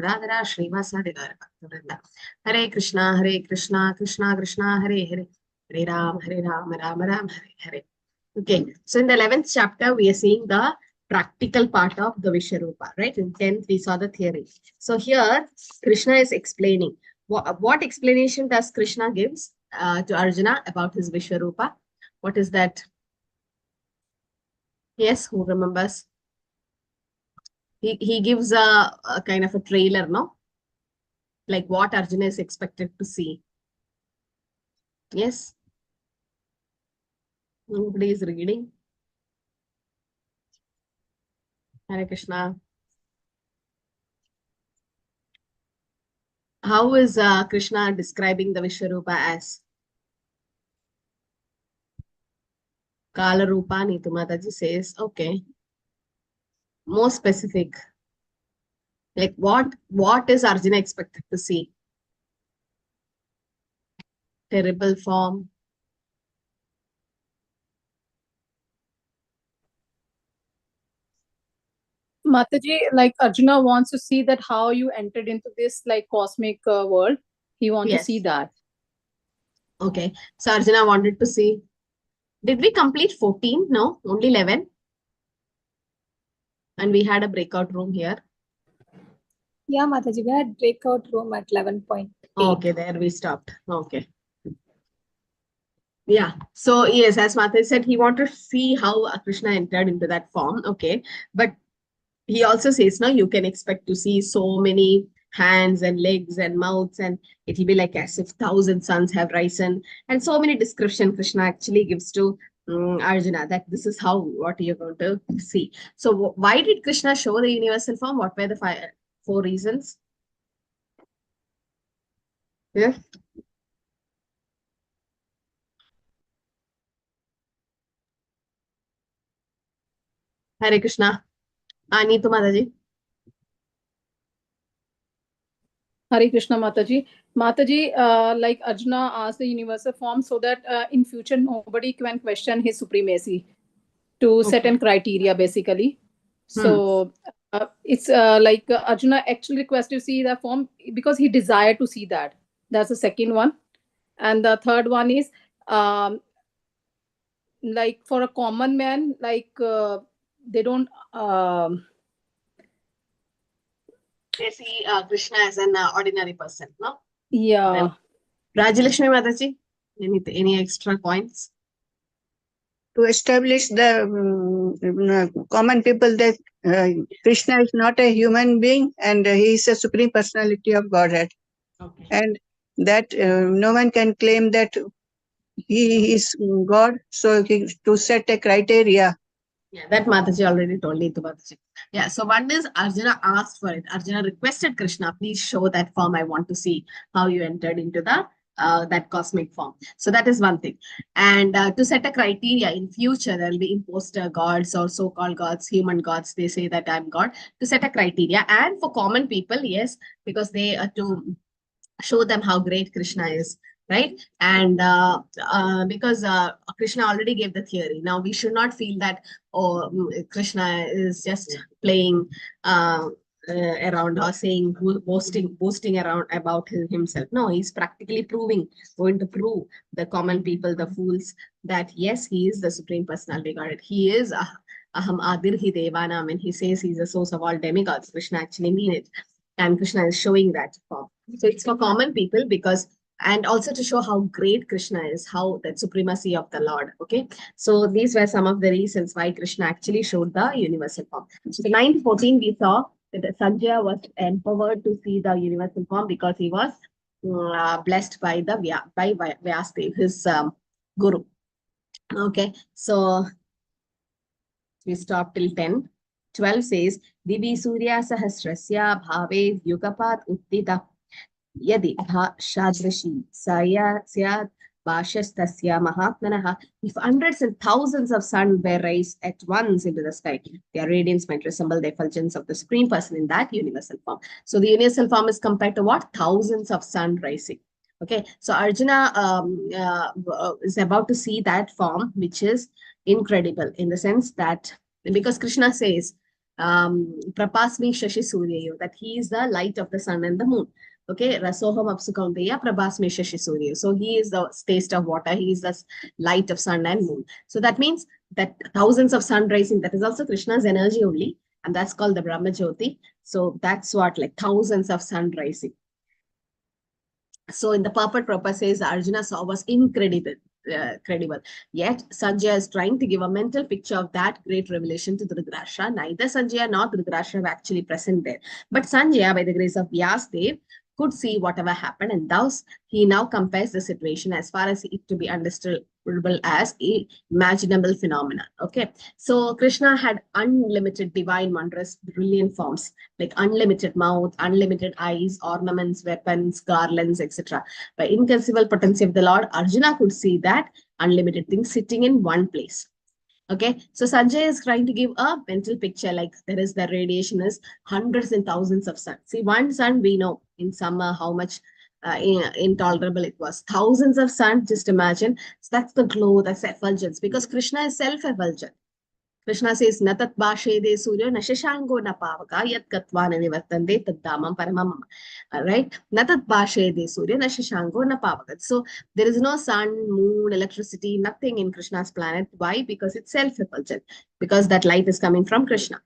Radhara Shrivasa Devaraka. Hare Krishna, Krishna Krishna, Hare Hare. Hare Ram, Ram Ram, Hare Hare. Okay, so in the 11th chapter, we are seeing the practical part of the Vishwarupa, right? In 10th, we saw the theory. So here, Krishna is explaining. What explanation does Krishna gives to Arjuna about his Vishwarupa? What is that? Yes, who remembers? He gives a kind of a trailer, no? Like what Arjuna is expected to see. Yes? Nobody is reading. Hare Krishna. How is Krishna describing the Vishwarupa as? Kala Rupa, Neetu Mataji says, okay. More specific. Like what is Arjuna expected to see? Terrible form. Mataji, like Arjuna wants to see that how you entered into this like cosmic world. He wants to see that. Okay. So Arjuna wanted to see. Did we complete 14? No, only 11. And we had a breakout room here. Yeah, Mataji, we had breakout room at 11.8. Okay, there we stopped. Okay. Yeah. So yes, as Mataji said, he wanted to see how Krishna entered into that form. Okay. But he also says, no, you can expect to see so many hands and legs and mouths, and it will be like as if 1,000 suns have risen, and so many description Krishna actually gives to Arjuna, that this is how what you're going to see. So why did Krishna show the universal form? What were the 4 reasons? Yeah. Hare Krishna. Neetu Mataji. Hare Krishna, Mataji. Mataji, like Arjuna asked the universal form so that in future nobody can question his supremacy to certain criteria, basically. So it's like Arjuna actually requested to see the form because he desired to see that. That's the second one. And the third one is like for a common man, like they don't... They see Krishna as an ordinary person, no? Yeah. Rajalakshmi Mataji, any extra points? To establish the common people that Krishna is not a human being and he is a supreme personality of Godhead. Okay. And that no one can claim that he is God. So to set a criteria. Yeah, that Mataji already told Neetu Mataji. Yeah, so one is Arjuna asked for it. Arjuna requested Krishna, please show that form. I want to see how you entered into the that cosmic form. So that is one thing. And to set a criteria in future, there will be imposter gods or so-called gods, human gods. They say that I'm God. To set a criteria. And for common people, yes, because they are to show them how great Krishna is. Right. And because Krishna already gave the theory. Now we should not feel that, oh, Krishna is just playing around or saying, boasting around about himself. No, he's practically going to prove the common people, the fools, that yes, he is the supreme personality God. He is Aham Adirhi Devanam, and he says he's the source of all demigods. Krishna actually means it. And Krishna is showing that form. So it's for common people because, and also to show how great Krishna is, how that supremacy of the Lord. Okay. So these were some of the reasons why Krishna actually showed the universal form. So 9:14, we saw that Sanjaya was empowered to see the universal form because he was blessed by the Vyasadeva, his guru. Okay. So we stopped till 10. 12 says, Divi Surya Sahasrasya Bhave Yugapat Uttita Yadi Shadrishi Saya Syad Bhashastasya Mahatmanaha. If hundreds and thousands of suns were raised at once into the sky, their radiance might resemble the effulgence of the Supreme Person in that universal form. So the universal form is compared to what? Thousands of sun rising. Okay, so Arjuna is about to see that form, which is incredible in the sense that, because Krishna says, Prapasmi Shashi Suryayo, that he is the light of the sun and the moon. Okay, Rasoham Apsu Kaunteya Prabhasmi Shashi Surya. So he is the taste of water, he is the light of sun and moon. So that means that thousands of sun rising, that is also Krishna's energy only, and that's called the Brahma Jyoti. So that's what, like thousands of sun rising. So in the purport, Prabhupada says Arjuna saw was incredible. Credible. Yet Sanjaya is trying to give a mental picture of that great revelation to Dhritarashtra. Neither Sanjaya nor Dhritarashtra were actually present there. But Sanjaya, by the grace of Vyasdev, could see whatever happened, and thus he now compares the situation as far as it to be understandable as a imaginable phenomenon. Okay, so Krishna had unlimited divine wondrous brilliant forms, like unlimited mouth, unlimited eyes, ornaments, weapons, garlands, etc. By inconceivable potency of the Lord, Arjuna could see that unlimited things sitting in one place. Okay, so Sanjay is trying to give a mental picture, like there is the radiation is hundreds and thousands of suns. See, one sun we know in summer how much intolerable it was. Thousands of suns, just imagine. So that's the glow, that's the effulgence, because Krishna is self-effulgent. Krishna says, Natat Bhashede Surya Nashashango Napavaka Yat Katvana Nivartande Tadamam Paramam. Right? Natat Bhashede Surya Nashashango Napavaka. So there is no sun, moon, electricity, nothing in Krishna's planet. Why? Because it's self-effulgent. Because that light is coming from Krishna.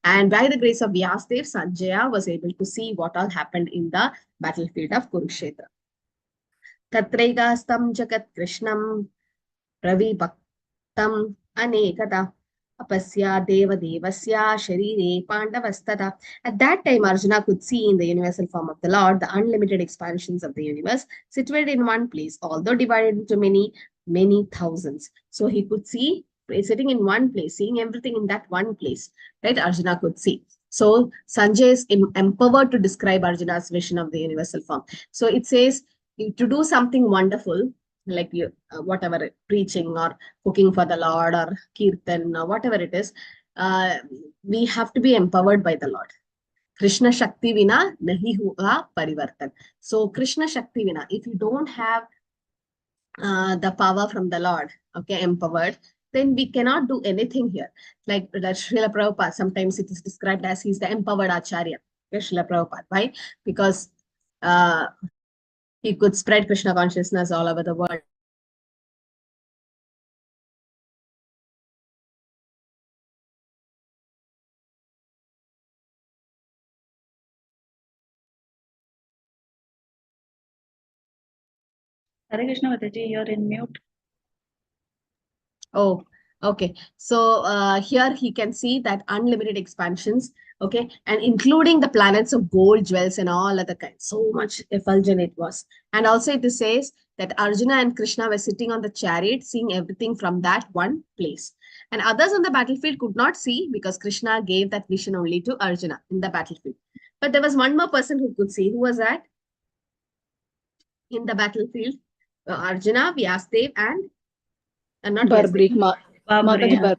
And by the grace of Vyasdev, Sanjaya was able to see what all happened in the battlefield of Kurukshetra. Tatraigastam Jagat Krishnam Ravi Bhaktam Anekata Apasya Deva Devasya Sharire Pandavastata. At that time, Arjuna could see in the universal form of the Lord the unlimited expansions of the universe situated in one place, although divided into many, many thousands. So he could see sitting in one place, seeing everything in that one place, right? Arjuna could see. So Sanjay is empowered to describe Arjuna's vision of the universal form. So it says to do something wonderful, like you, whatever, preaching or cooking for the Lord or kirtan or whatever it is, we have to be empowered by the Lord. Krishna Shakti Vina Nahi Hua Parivartan. So Krishna Shakti Vina, if you don't have the power from the Lord, okay, empowered, then we cannot do anything here. Like Srila Prabhupada, sometimes it is described as he's the empowered Acharya, Srila Prabhupada. Why? Because he could spread Krishna consciousness all over the world. Hare Krishna Mataji, you're in mute. Oh, okay. So here he can see that unlimited expansions, okay, and including the planets of gold, jewels, and all other kinds. So much effulgent it was. And also it says that Arjuna and Krishna were sitting on the chariot, seeing everything from that one place. And others on the battlefield could not see because Krishna gave that vision only to Arjuna in the battlefield. But there was one more person who could see. Who was that? In the battlefield, Arjuna, Vyasdev, and not Barbaric. Babri, Mataji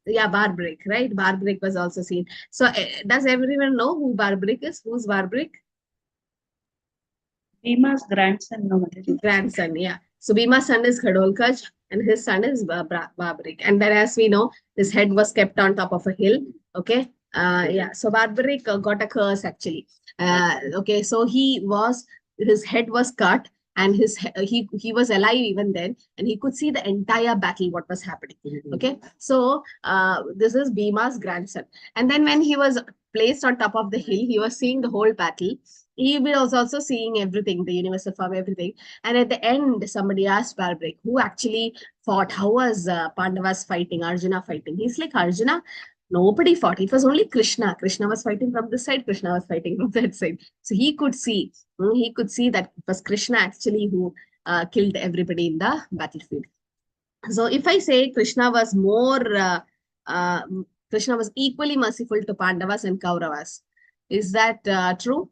yeah, Barbaric, right? Barbaric was also seen. So does everyone know who Barbaric is? Who's Barbaric? Bhima's grandson, no Mataji. Grandson, yeah. So Bhima's son is Khadolkaj and his son is Barbaric. And then as we know, his head was kept on top of a hill. Okay. Yeah. So Barbaric got a curse actually. Okay. So his head was cut and he was alive even then, and he could see the entire battle, what was happening. Okay. So this is Bhima's grandson. And then when he was placed on top of the hill, he was seeing the whole battle. He was also seeing everything, the universal form, everything. And at the end, somebody asked Barbaric, who actually fought? How was Pandavas fighting, Arjuna fighting? He's like, Arjuna, nobody fought. It was only Krishna. Krishna was fighting from this side, Krishna was fighting from that side. So he could see that it was Krishna actually who killed everybody in the battlefield. So if I say Krishna was Krishna was equally merciful to Pandavas and Kauravas, is that true?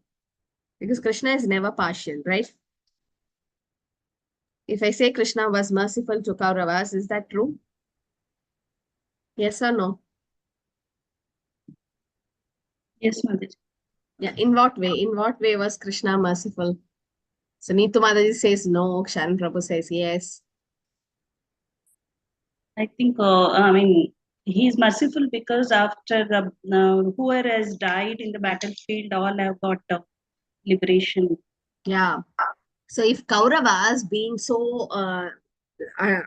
Because Krishna is never partial, right? If I say Krishna was merciful to Kauravas, is that true? Yes or no? Yes, Mataji. Yeah, in what way? In what way was Krishna merciful? So Neetu Mataji says no, Sharan Prabhu says yes. I think, he is merciful because after whoever has died in the battlefield, all have got liberation. Yeah. So if Kauravas being so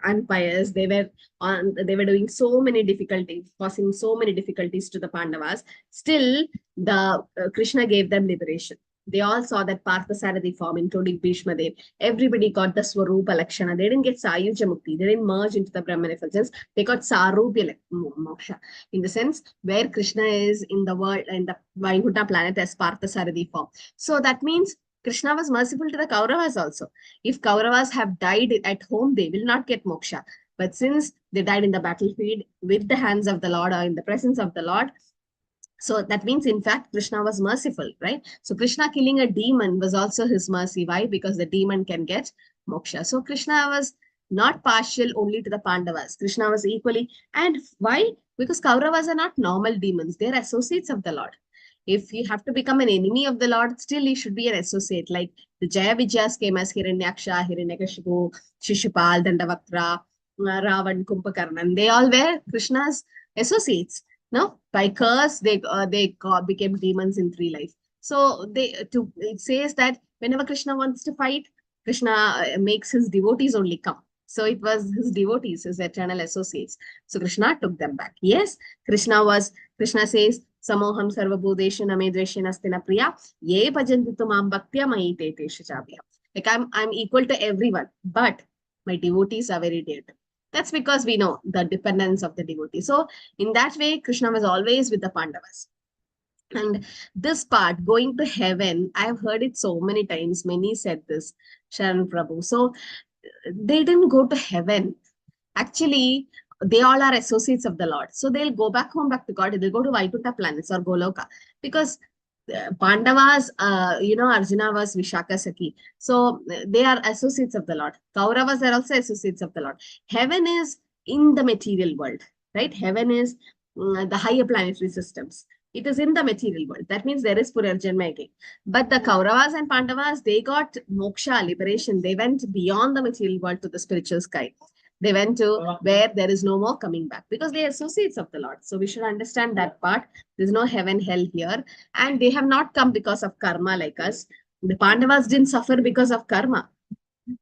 unpious, they were doing so many difficulties, causing so many difficulties to the Pandavas. Still, the Krishna gave them liberation. They all saw that Parthasarathi form, including Bhishma Dev. Everybody got the Swarupa Lakshana. They didn't get Sayuja Mukti. They didn't merge into the Brahman effulgence. They got Sarupya Moksha. In the sense where Krishna is in the world, in the Vaikuntha planet as Parthasarathi form. So that means Krishna was merciful to the Kauravas also. If Kauravas have died at home, they will not get moksha. But since they died in the battlefield with the hands of the Lord or in the presence of the Lord, so that means, in fact, Krishna was merciful, right? So Krishna killing a demon was also his mercy. Why? Because the demon can get moksha. So Krishna was not partial only to the Pandavas. Krishna was equally. And why? Because Kauravas are not normal demons. They're associates of the Lord. If you have to become an enemy of the Lord, still you should be an associate. Like the Jaya Vijayas came as Hiranyaksha, Hiranyakashipu, Shishupal, Dandavaktra, Ravan, Kumbhakarnan. They all were Krishna's associates. No, by curse they became demons in 3 life. So it says that whenever Krishna wants to fight, Krishna makes his devotees only come. So it was his devotees, his eternal associates. So Krishna took them back. Yes, Krishna says, Samoham sarvabhudeshu name dveshena astina priya ye bhajanti tumam bhaktya mayi te teshu chabhya. Like I'm equal to everyone, but my devotees are very dear to me. That's because we know the dependence of the devotee. So in that way, Krishna was always with the Pandavas. And this part, going to heaven, I've heard it so many times. Many said this, Sharan Prabhu. So they didn't go to heaven. Actually, they all are associates of the Lord. So they'll go back home, back to God. They'll go to Vaikuntha planets or Goloka. Because Pandavas, Arjuna was Vishaka Saki. So they are associates of the Lord. Kauravas are also associates of the Lord. Heaven is in the material world, right? Heaven is the higher planetary systems. It is in the material world. That means there is Purarjanma again. But the Kauravas and Pandavas, they got moksha, liberation. They went beyond the material world to the spiritual sky. They went to where there is no more coming back because they are associates of the Lord. So we should understand that part. There's no heaven, hell here. And they have not come because of karma like us. The Pandavas didn't suffer because of karma.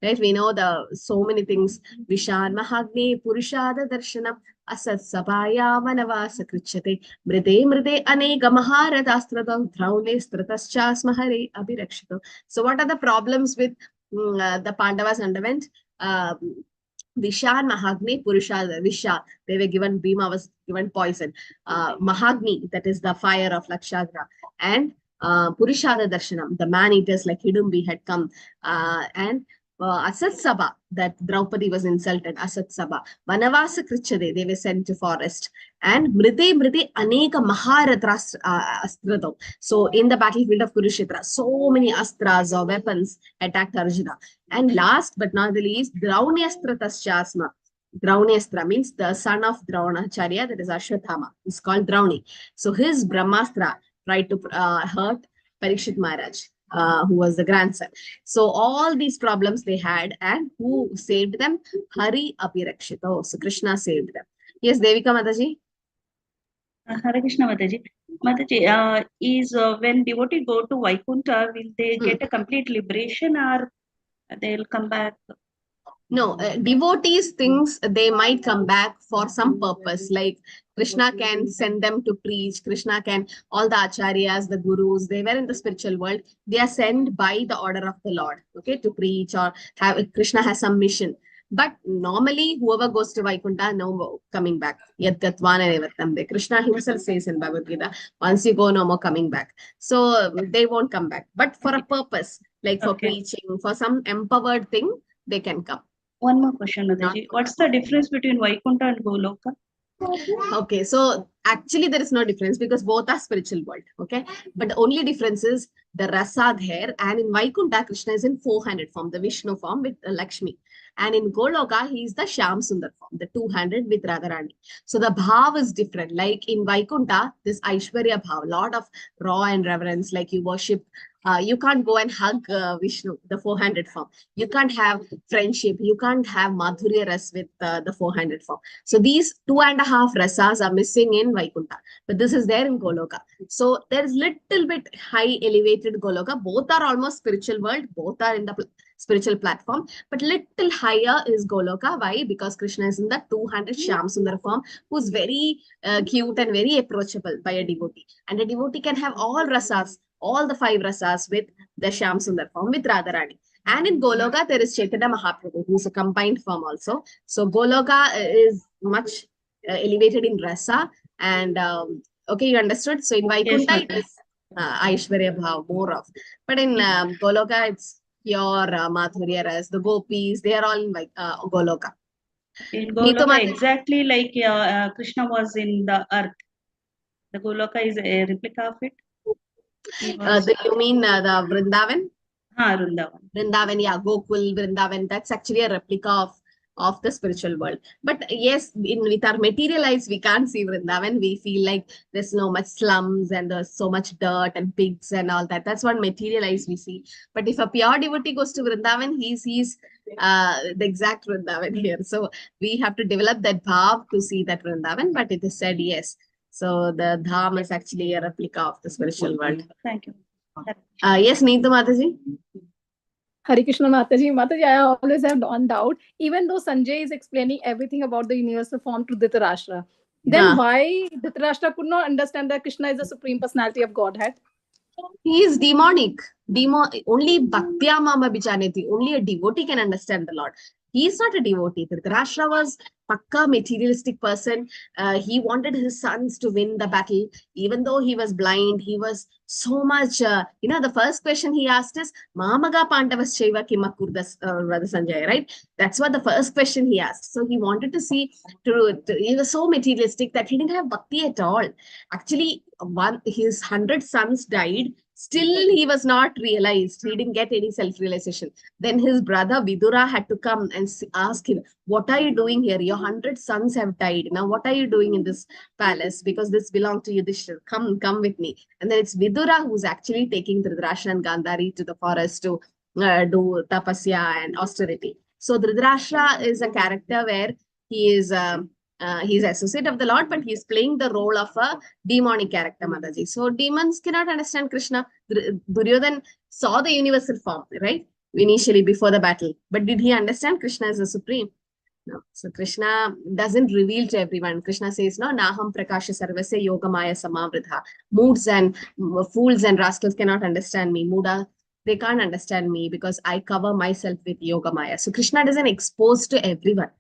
Right? We know so many things. Vishan Mahagni Purushada Darshanam Asat Sabhaya Manavasa Krichate Mride Mride Anega Maharadastradam Draune Strataschas Mahare Abhirakshito. So what are the problems with the Pandavas underwent? Vishan, Mahagni, Purusha, Visha. They were given, Bhima was given poison. Mahagni, that is the fire of Lakshadra. And Purushada Darshanam, the man-eaters like Hidumbi had come. And Asat Sabha, that Draupadi was insulted, Asat Sabha. Vanavasa Krichade, they were sent to forest. And Mride Aneka Maharatras Astrato. So in the battlefield of Kurukshetra, so many astras or weapons attacked Arjuna. And last but not the least, Drauniastratashyasma. Drauniastra means the son of Draunacharya, that is Ashwathama. It's called Drauni. So his Brahmastra tried to hurt Parikshit Maharaj, who was the grandson. So all these problems they had, and who saved them? Hari Apirakshito. So Krishna saved them. Yes, Devika Mataji. Hare Krishna Mataji. Mataji, is when devotee go to Vaikuntha, will they get a complete liberation or they'll come back? No, devotees thinks they might come back for some purpose. Like Krishna can send them to preach. Krishna can, all the acharyas, the gurus, they were in the spiritual world. They are sent by the order of the Lord, okay, to preach or have, Krishna has some mission. But normally, whoever goes to Vaikuntha, no coming back. Yat gatvana nevattamde. Krishna himself says in Bhagavad Gita, once you go, no more coming back. So they won't come back. But for a purpose, like for preaching, for some empowered thing, they can come. One more question, Mataji. What's the difference between Vaikuntha and Goloka? Okay, so Actually, there is no difference because both are spiritual world. Okay. But the only difference is the rasa there. And in Vaikuntha, Krishna is in 400 form, the Vishnu form with Lakshmi. And in Goloka, he is the Shyam Sundar form, the 200 with Radharani. So the bhav is different. Like in Vaikuntha, this Aishwarya bhav, lot of raw and reverence, like you worship. You can't go and hug Vishnu, the 400 form. You can't have friendship. You can't have Madhurya ras with the 400 form. So these 2.5 rasas are missing in Vaikuntha, but this is there in Goloka. So there is little bit high elevated Goloka. Both are almost spiritual world. Both are in the spiritual platform, but little higher is Goloka. Why? Because Krishna is in the 200 Shyam Sundar form, who's very cute and very approachable by a devotee. And a devotee can have all rasas, all the 5 rasas with the Shyam Sundar form with Radharani. And in Goloka, there is Chaitanya Mahaprabhu, who's a combined form also. So Goloka is much elevated in rasa. And okay, you understood? So in Vaikuntha, it is Aishwarya Bhav, more of. But in Goloka, it's pure Madhurya ras. The gopis, they are all in Goloka. In Goloka, exactly like Krishna was in the earth. The Goloka is a replica of it. You mean the Vrindavan? Vrindavan. Vrindavan, yeah, Gokul, Vrindavan. That's actually a replica of the spiritual world. But yes, with our material eyes, we can't see Vrindavan. We feel like there's no much slums and there's so much dirt and pigs and all that. That's what material eyes we see. But if a pure devotee goes to Vrindavan, he sees the exact Vrindavan here. So we have to develop that bhav to see that Vrindavan. But it is said, yes. So the dham is actually a replica of the spiritual world. Thank you. Yes, Neetu Mataji. Hare Krishna Mataji. Mataji, I always have one doubt. Even though Sanjay is explaining everything about the universal form to Dhritarashtra, then why Dhritarashtra could not understand that Krishna is the supreme personality of Godhead? He is demonic. Only Bhaktya Mama Bijaneti. Only a devotee can understand the Lord. He is not a devotee. Dhritarashtra was pakka materialistic person. He wanted his sons to win the battle. Even though he was blind, he was so much, the first question he asked is, Mamaga Pandavas Shaiva Kimakurdas Sanjay, right? That's what the first question he asked. So he wanted to see, he was so materialistic that he didn't have bhakti at all. Actually, his 100 sons died. Still, he was not realized. He didn't get any self-realization. Then his brother Vidura had to come and ask him, what are you doing here? Your 100 sons have died. Now, what are you doing in this palace? Because this belongs to Yudhishthira. Come with me. And then it's Vidura who's actually taking Dhritarashtra and Gandhari to the forest to do tapasya and austerity. So Dhritarashtra is a character where he is... he's associate of the Lord, but he's playing the role of a demonic character, Mataji. So demons cannot understand Krishna. Duryodhan saw the universal form, right? Initially before the battle. But did he understand Krishna as the supreme? No. So Krishna doesn't reveal to everyone. Krishna says, no, Naham Prakasha Sarvasya Yogamaya Samavridha. Moods and fools and rascals cannot understand me. Muda, they can't understand me because I cover myself with Yogamaya. So Krishna doesn't expose to everyone.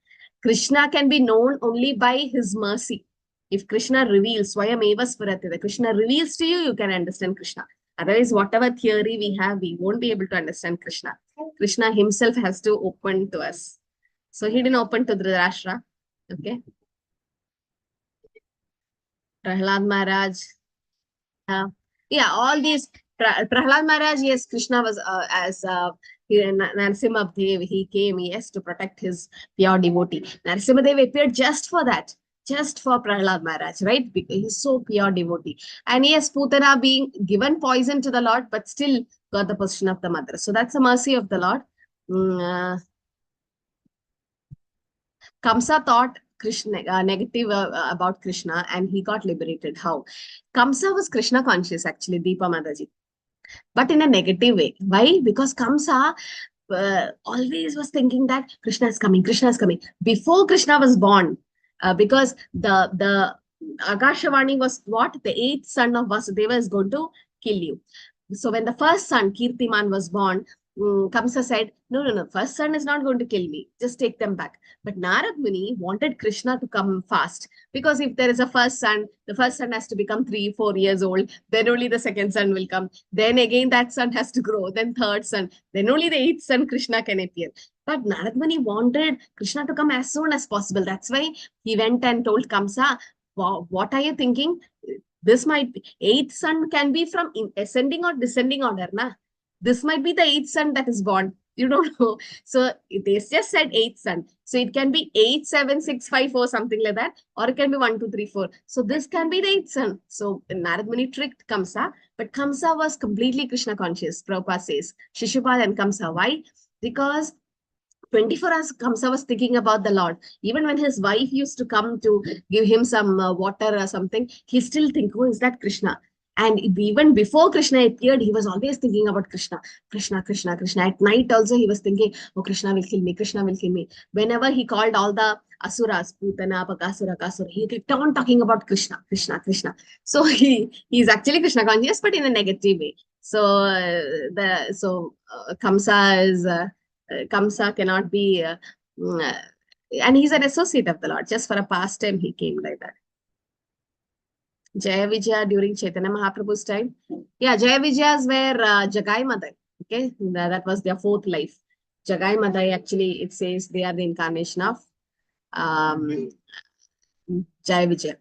Krishna can be known only by his mercy. If Krishna reveals, Swayameva Spuratida, Krishna reveals to you, you can understand Krishna. Otherwise, whatever theory we have, we won't be able to understand Krishna. Krishna himself has to open to us. So he didn't open to Dhritarashtra. Okay. Prahlad Maharaj. Yeah, all these. Prahlad Maharaj, yes, Krishna was as Narasimhadev, he came, yes, to protect his pure devotee. Narasimhadev appeared just for that, just for Prahlad Maharaj, right? Because he's so pure devotee. And yes, Putana being given poison to the Lord, but still got the position of the mother. So that's the mercy of the Lord. Kamsa thought Krishna negative about Krishna and he got liberated. How? Kamsa was Krishna conscious, actually, Deepa Mataji. But in a negative way. Why? Because Kamsa always was thinking that Krishna is coming, Krishna is coming. Before Krishna was born, because the Akashavani was what? The 8th son of Vasudeva is going to kill you. So when the first son, Kirtiman, was born, Kamsa said, no, first son is not going to kill me. Just take them back. But Narad Muni wanted Krishna to come fast. Because if there is a first son, the first son has to become 3-4 years old. Then only the second son will come. Then again that son has to grow. Then third son. Then only the 8th son Krishna can appear. But Narad Muni wanted Krishna to come as soon as possible. That's why he went and told Kamsa, what are you thinking? This might be, eighth son can be from ascending or descending order, na? This might be the eighth son that is born. You don't know. So they just said eighth son. So it can be 8, 7, 6, 5, 4, something like that. Or it can be 1, 2, 3, 4. So this can be the eighth son. So Narad Muni tricked Kamsa, but Kamsa was completely Krishna conscious. Prabhupada says, Shishupal and Kamsa. Why? Because 24 hours Kamsa was thinking about the Lord. Even when his wife used to come to give him some water or something, he still think, oh, is that Krishna? And even before Krishna appeared, he was always thinking about Krishna. Krishna, Krishna, Krishna. At night also, he was thinking, oh, Krishna will kill me, Krishna will kill me. Whenever he called all the Asuras, Putana, Pakasura, Kasura, he kept on talking about Krishna, Krishna, Krishna. So he's actually Krishna conscious, but in a negative way. So Kamsa cannot be, and he's an associate of the Lord. Just for a pastime, he came like that. Jaya Vijaya during Chaitanya Mahaprabhu's time. Yeah, Jaya Vijayas were Jagai Madai. Okay, that was their fourth life. Jagai Madai, actually, it says they are the incarnation of Jaya Vijaya.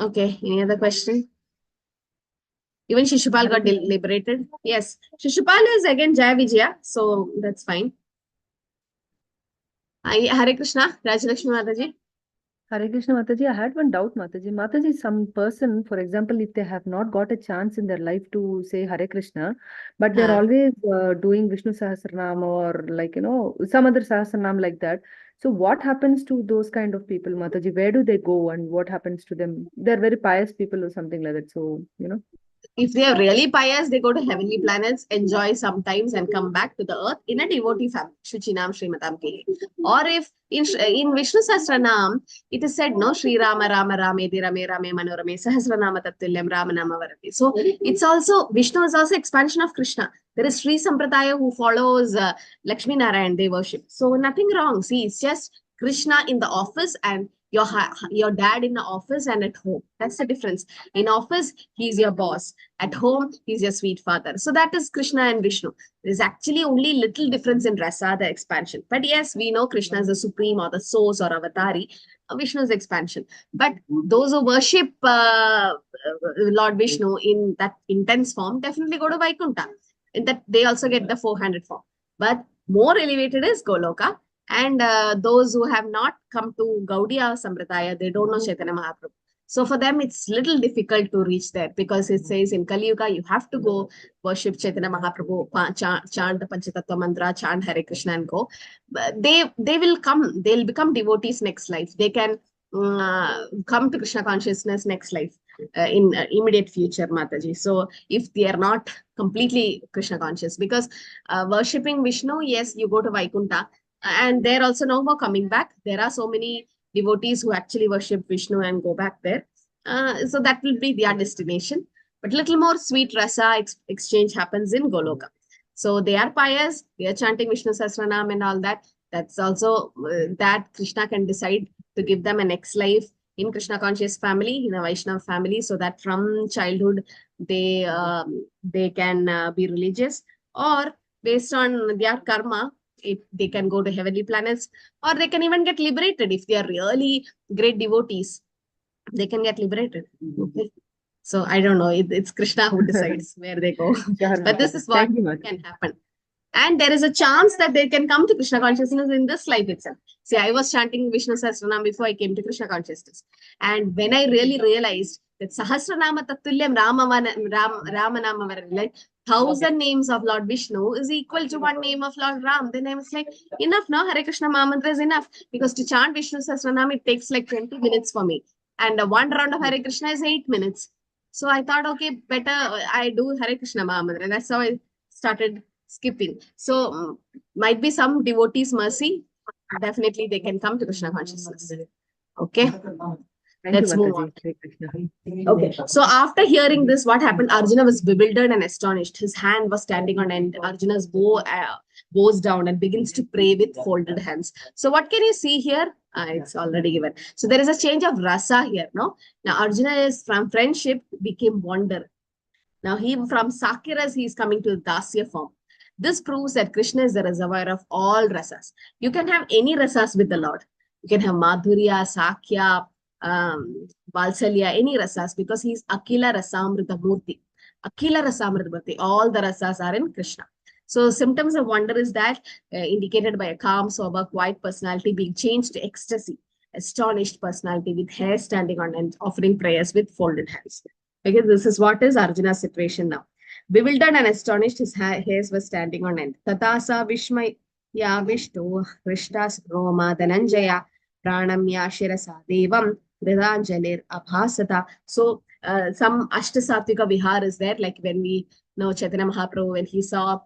Okay, any other question? Even Shishupal got liberated. Yes, Shishupal is again Jaya Vijaya, so that's fine. Hare Krishna, Rajalakshmi Mataji. Hare Krishna Mataji, I had one doubt, Mataji. Mataji, some person, for example, if they have not got a chance in their life to say Hare Krishna, but they're always doing Vishnu Sahasranam or like, some other Sahasranam like that. So what happens to those kind of people, Mataji? Where do they go and what happens to them? They're very pious people or something like that. So, If they are really pious, they go to heavenly planets, enjoy sometimes and come back to the earth in a devotee family. Shuchinam Srimatam Ke. Or if in Vishnu Sahasranam, it is said, no, Sri Rama Rama Ramedi Rame Rame Manorame Sahasranama Tattulyam Rama Nama Varati. So it's also, Vishnu is also expansion of Krishna. There is Sri Sampradaya who follows Lakshmi Narayan, they worship. So nothing wrong. See, it's just Krishna in the office and your dad in the office and at home. That's the difference. In office, he's your boss. At home, he's your sweet father. So that is Krishna and Vishnu. There's actually only little difference in rasa, the expansion. But yes, we know Krishna is the supreme or the source or avatari. Vishnu's expansion. But those who worship Lord Vishnu in that intense form definitely go to Vaikuntha. In that they also get the 400 form. But more elevated is Goloka. And those who have not come to Gaudiya Sampradaya, they don't know Chaitanya Mahaprabhu. So for them, it's little difficult to reach there because it says in Kali Yuga, you have to go worship Chaitanya Mahaprabhu, chant the Panchatattva mantra, chant Hare Krishna and go. They will come, they'll become devotees next life. They can come to Krishna consciousness next life in immediate future, Mataji. So if they are not completely Krishna conscious, because worshipping Vishnu, yes, you go to Vaikuntha. And they're also no more coming back. There are so many devotees who actually worship Vishnu and go back there. So that will be their destination. But little more sweet rasa exchange happens in Goloka. So they are pious. They are chanting Vishnu Sahasranam and all that. That's also that Krishna can decide to give them a next life in Krishna conscious family, in a Vaishnava family, so that from childhood they can be religious, or based on their karma, they can go to heavenly planets, or they can even get liberated. If they are really great devotees, they can get liberated. Okay. So I don't know. It's Krishna who decides where they go. But this is what can happen. And there is a chance that they can come to Krishna consciousness in this life itself. See, I was chanting Vishnu Sahasranam before I came to Krishna consciousness. And when I really realized that Sahasranama Tattulyam Ramanama Varani, like 1,000 names of Lord Vishnu is equal to one name of Lord Ram, then I was like, enough, no? Hare Krishna Mahamantra is enough. Because to chant Vishnu Sahasranam, it takes like 20 minutes for me. And one round of Hare Krishna is 8 minutes. So I thought, okay, better I do Hare Krishna Mahamantra. That's how I started skipping. So might be some devotees' mercy. Definitely they can come to Krishna consciousness. Okay. Let's move on. Okay. So after hearing this, what happened? Arjuna was bewildered and astonished. His hand was standing on end. Arjuna's bows down and begins to pray with folded hands. So what can you see here? It's already given. So there is a change of rasa here. No. Now Arjuna is from friendship became wonder. Now from Sakiras, he is coming to the Dasya form. This proves that Krishna is the reservoir of all rasas. You can have any rasas with the Lord. You can have Madhurya, Sakya, Valsalya, any rasas, because he's Akila Rasamrita Murti. Akila Rasamrita Murti. All the rasas are in Krishna. So symptoms of wonder is that indicated by a calm, sober, quiet personality being changed to ecstasy, astonished personality with hair standing on end, offering prayers with folded hands. Okay, this is what is Arjuna's situation now. Bewildered and astonished, his hairs were standing on end. Tatasa Vishmay Ya Vishtu Krishtas Roma Dhananjaya Pranamya Shirasa Devam Hridanjalir Abhasata. So some Ashtasatvika Vihar is there, like when we know Chaitanya Mahaprabhu, when he saw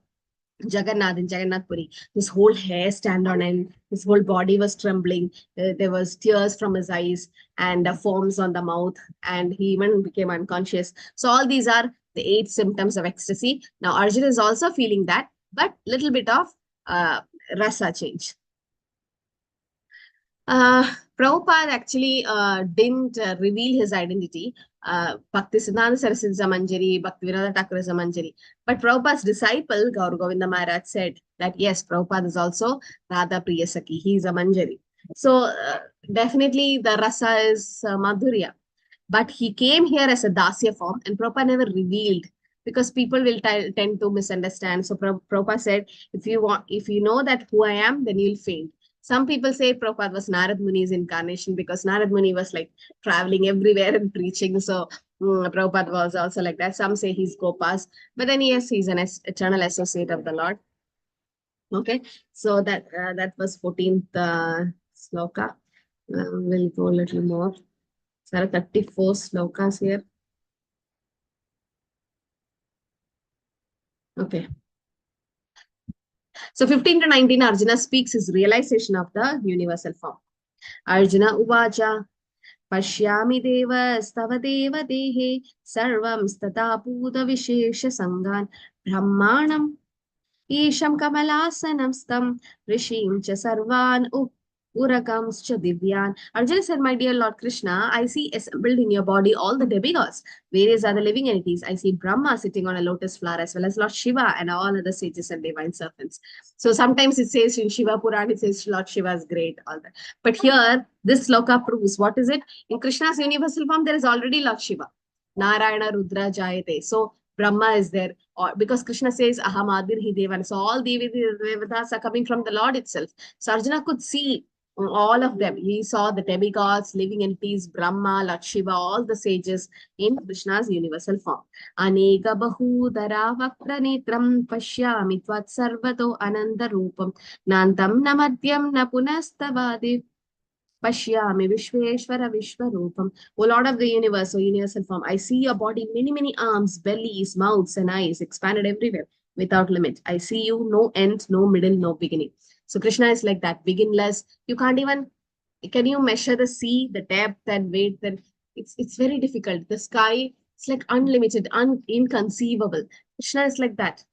Jagannath in Jagannath Puri, his whole hair stand on end, his whole body was trembling, there was tears from his eyes and foams on the mouth, and he even became unconscious. So all these are the 8 symptoms of ecstasy. Now Arjuna is also feeling that, but little bit of rasa change. Prabhupada actually didn't reveal his identity. Bhakti Siddhanta Saraswati Zamanjari, Bhakti Vinod Thakur Zamanjari. But Prabhupada's disciple, Gaur Govinda Maharaj, said that yes, Prabhupada is also Radha Priyasaki. He is a Manjari. So definitely the rasa is Madhurya. But he came here as a Dasya form, and Prabhupada never revealed, because people will tend to misunderstand. So Prabhupada said, if you know that who I am, then you'll faint. Some people say Prabhupada was Narad Muni's incarnation, because Narad Muni was like traveling everywhere and preaching. So Prabhupada was also like that. Some say he's Gopas, but then yes, he's an eternal associate of the Lord. Okay, so that was 14th sloka. We'll go a little more. There are 34 slokas here. Okay. So 15 to 19, Arjuna speaks his realization of the universal form. Arjuna Uvacha Pashyami Deva Stava Deva Dehe Sarvam Stata Puda Vishesha Sangan Brahmanam Isham Kamalasanam Stam Rishim Cha Sarvan Urakams Cha Divyan. Arjuna said, my dear Lord Krishna, I see assembled in your body all the demigods, various other living entities. I see Brahma sitting on a lotus flower, as well as Lord Shiva and all other sages and divine servants. So sometimes it says in Shiva Puran, it says Lord Shiva is great, all that. But here, this sloka proves, what is it? In Krishna's universal form, there is already Lord Shiva. Narayana Rudra Jayate. So Brahma is there, or because Krishna says Aham Adir Hi Devan. So all Devatas are coming from the Lord itself. So Arjuna could see all of them. He saw the demigods, living entities, Brahma, Lord Shiva, all the sages in Krishna's universal form. Aneka Bahudara Vakranitram Pashyami Tvat Sarvato Ananda Rupam Nantam Namadyam Napunastavadev Pashyami Vishveshwara Vishwarupam. O Lord of the universe, O universal form, I see your body, many, many arms, bellies, mouths, and eyes, expanded everywhere, without limit. I see you, no end, no middle, no beginning. So Krishna is like that, beginless. You can't even, can you measure the sea, the depth and weight? Then it's very difficult. The sky, it's like unlimited, inconceivable. Krishna is like that.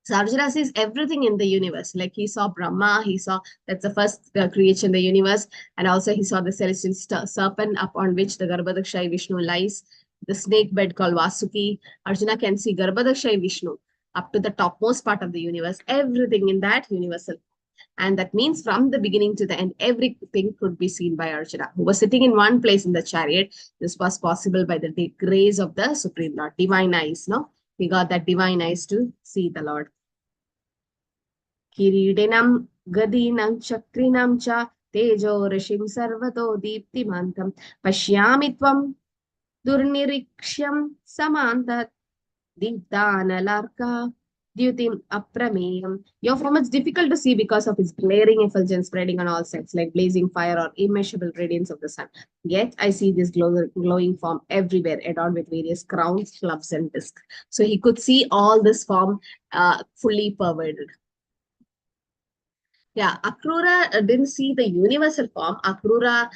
So Arjuna sees everything in the universe. Like he saw Brahma, he saw that's the first creation in the universe, and also he saw the celestial serpent upon which the Garbhadakshayi Vishnu lies, the snake bed called Vasuki. Arjuna can see Garbhadakshayi Vishnu up to the topmost part of the universe, everything in that universal. And that means from the beginning to the end, everything could be seen by Arjuna, who was sitting in one place in the chariot. This was possible by the grace of the Supreme Lord, divine eyes, no? He got that divine eyes to see the Lord. Kiridinam Gadinam Chakrinam Cha Tejo Rishim Sarvato Deeptimantam Pashyamitvam Durnirikshyam Samantat Deepdanalarka Dyutim Aprameyam. Your form is difficult to see because of its glaring effulgence spreading on all sides, like blazing fire or immeasurable radiance of the sun. Yet I see this glowing form everywhere, adorned with various crowns, clubs, and discs. So he could see all this form fully pervaded. Yeah, Akrura didn't see the universal form. Akrura,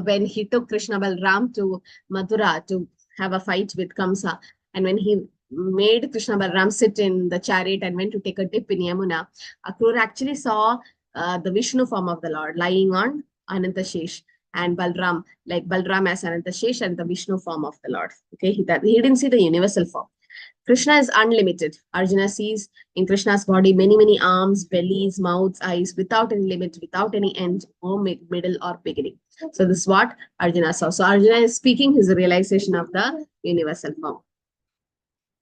when he took Krishna Balram to Mathura to have a fight with Kamsa, and when he made Krishna Balram sit in the chariot and went to take a dip in Yamuna, Akrura actually saw the Vishnu form of the Lord lying on Anantashesh, and Balram, like Balram as Anantashesh, and the Vishnu form of the Lord. Okay, he didn't see the universal form. Krishna is unlimited. Arjuna sees in Krishna's body many arms, bellies, mouths, eyes, without any limit, without any end, or middle or beginning. So this is what Arjuna saw. So Arjuna is speaking his realization of the universal form.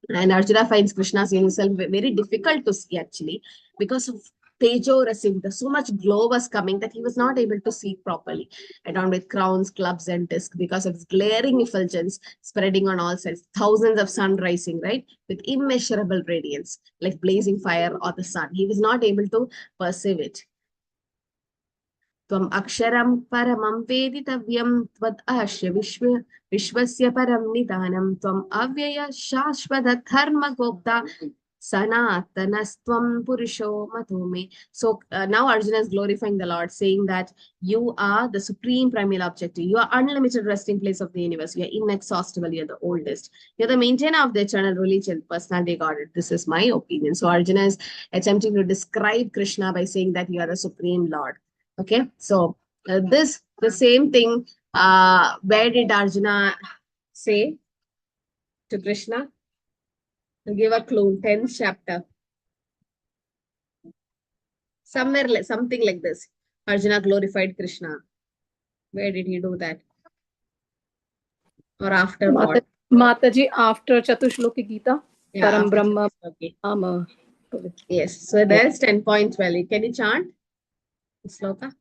And Arjuna finds Krishna's universal very difficult to see actually, because of Tejo Rasim. So much glow was coming that he was not able to see properly, adorned with crowns, clubs, and discs, because of its glaring effulgence spreading on all sides. Thousands of sun rising, right, with immeasurable radiance, like blazing fire or the sun. He was not able to perceive it. Tvam aksharam paramam veditavyam tvad asya vishvasya param nidanam tvam avyaya shashvata dharma gopta Sanatanastvam Purusho Matome. So now Arjuna is glorifying the Lord, saying that you are the supreme primal objective. You are unlimited resting place of the universe. You are inexhaustible. You are the oldest. You are the maintainer of the eternal religion, personality Godhead. This is my opinion. So Arjuna is attempting to describe Krishna by saying that you are the supreme Lord. Okay. So the same thing. Where did Arjuna say to Krishna? To give a clue, 10th chapter. Somewhere, something like this. Arjuna glorified Krishna. Where did he do that? Or after what? Mataji, after Chatushloki Gita, Yeah, Param after Brahma. Chatushloki. Yes, so there's 10.12. Can you chant Sloka?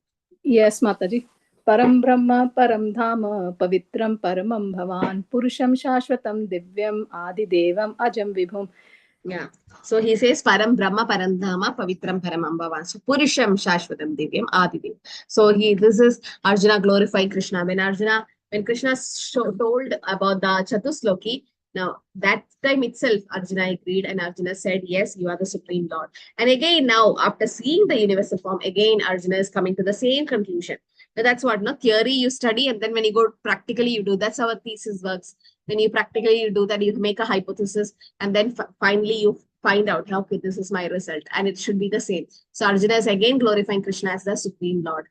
Yes, Mataji. Param Brahma, Param Dhama, Pavitram Paramam Bhavan, Purusham Shashvatam Divyam Adi Devam Ajam Vibhum. Yeah. So he says Param Brahma, Param Dhama, Pavitram Paramam Bhavan. So Purusham Shashvatam Divyam Adi Dev. So this is Arjuna glorifying Krishna. When Krishna told about the Chatusloki, now that time itself Arjuna agreed, and Arjuna said, yes, you are the Supreme Lord. And again, now after seeing the universal form, again Arjuna is coming to the same conclusion. But that's what, no, theory you study, and then when you go practically you do. That's how a thesis works. When you practically do that, you make a hypothesis, and then finally you find out, okay, this is my result, and it should be the same. So Arjuna is again glorifying Krishna as the Supreme Lord.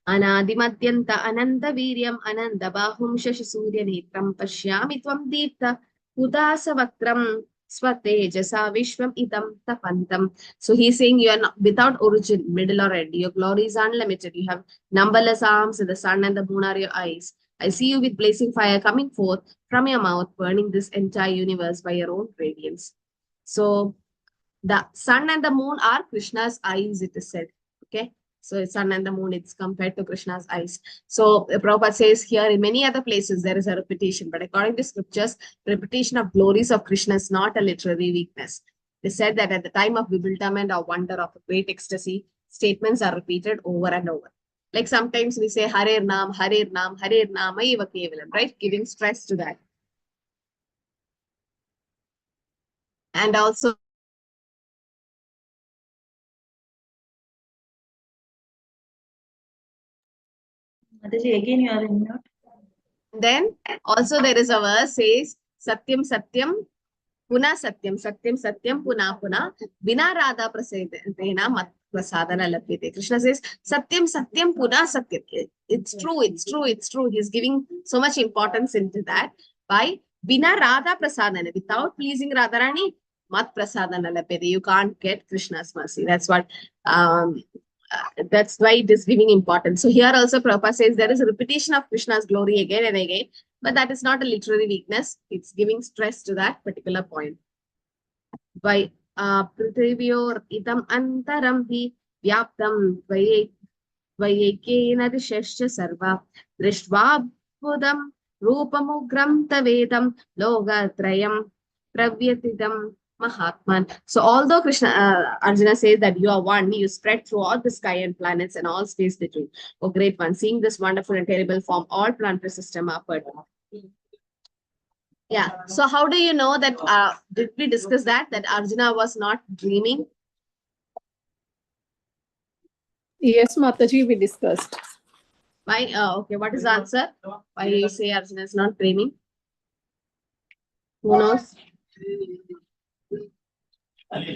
Anadimadyanta ananda viryam ananda bahum shashi surya netram pashyami tvam deepta udasa vakram swatejasa vishwam idam tapantam. So he's saying you are not, without origin, middle or end. Your glory is unlimited. You have numberless arms, and the sun and the moon are your eyes. I see you with blazing fire coming forth from your mouth, burning this entire universe by your own radiance. So the sun and the moon are Krishna's eyes, it is said. Okay. So sun and the moon, it's compared to Krishna's eyes. So Prabhupada says here in many other places there is a repetition, but according to scriptures, repetition of glories of Krishna is not a literary weakness. They said that at the time of bewilderment or wonder of a great ecstasy, statements are repeated over and over. Like sometimes we say Hare Nam, Hare Nam, Hare Nama Eva Kevalam, right? Giving stress to that. And also Mataji, again you are in mute. then also there is a verse says Satyam Satyam Puna Satyam Satyam Satyam Puna Puna Bina Radha Prasadena Mat Prasadana Lapite. Krishna says Satyam Satyam Puna Satyam. It's true, it's true, it's true. He's giving so much importance into that by Bina Radha Prasadana. Without pleasing Radharani, Mat Prasadana Lapite. You can't get Krishna's mercy. That's why it is giving importance. So here also Prabhupada says there is a repetition of Krishna's glory again and again, but that is not a literary weakness. It's giving stress to that particular point. By Prithivyor idam antaram hi vyaptam vayekena dishasya sarva drishtva budam rupamugram tavedam logatrayam pravyatidam Mahatman. So although Arjuna says that you are one, you spread throughout the sky and planets and all space between. Oh, great one. Seeing this wonderful and terrible form, all planetary system are perturbed. Yeah. So how do you know that, did we discuss that Arjuna was not dreaming? Yes, Mataji, we discussed. Why? Okay. What is the answer? Why do you say Arjuna is not dreaming? Who knows?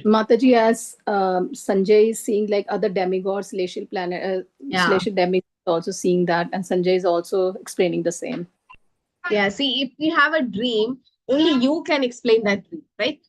Mataji, as Sanjay is seeing like other demigods, celestial planet, celestial demigods also seeing that, and Sanjay is also explaining the same. Yeah, see, if we have a dream, Only you can explain that dream, right?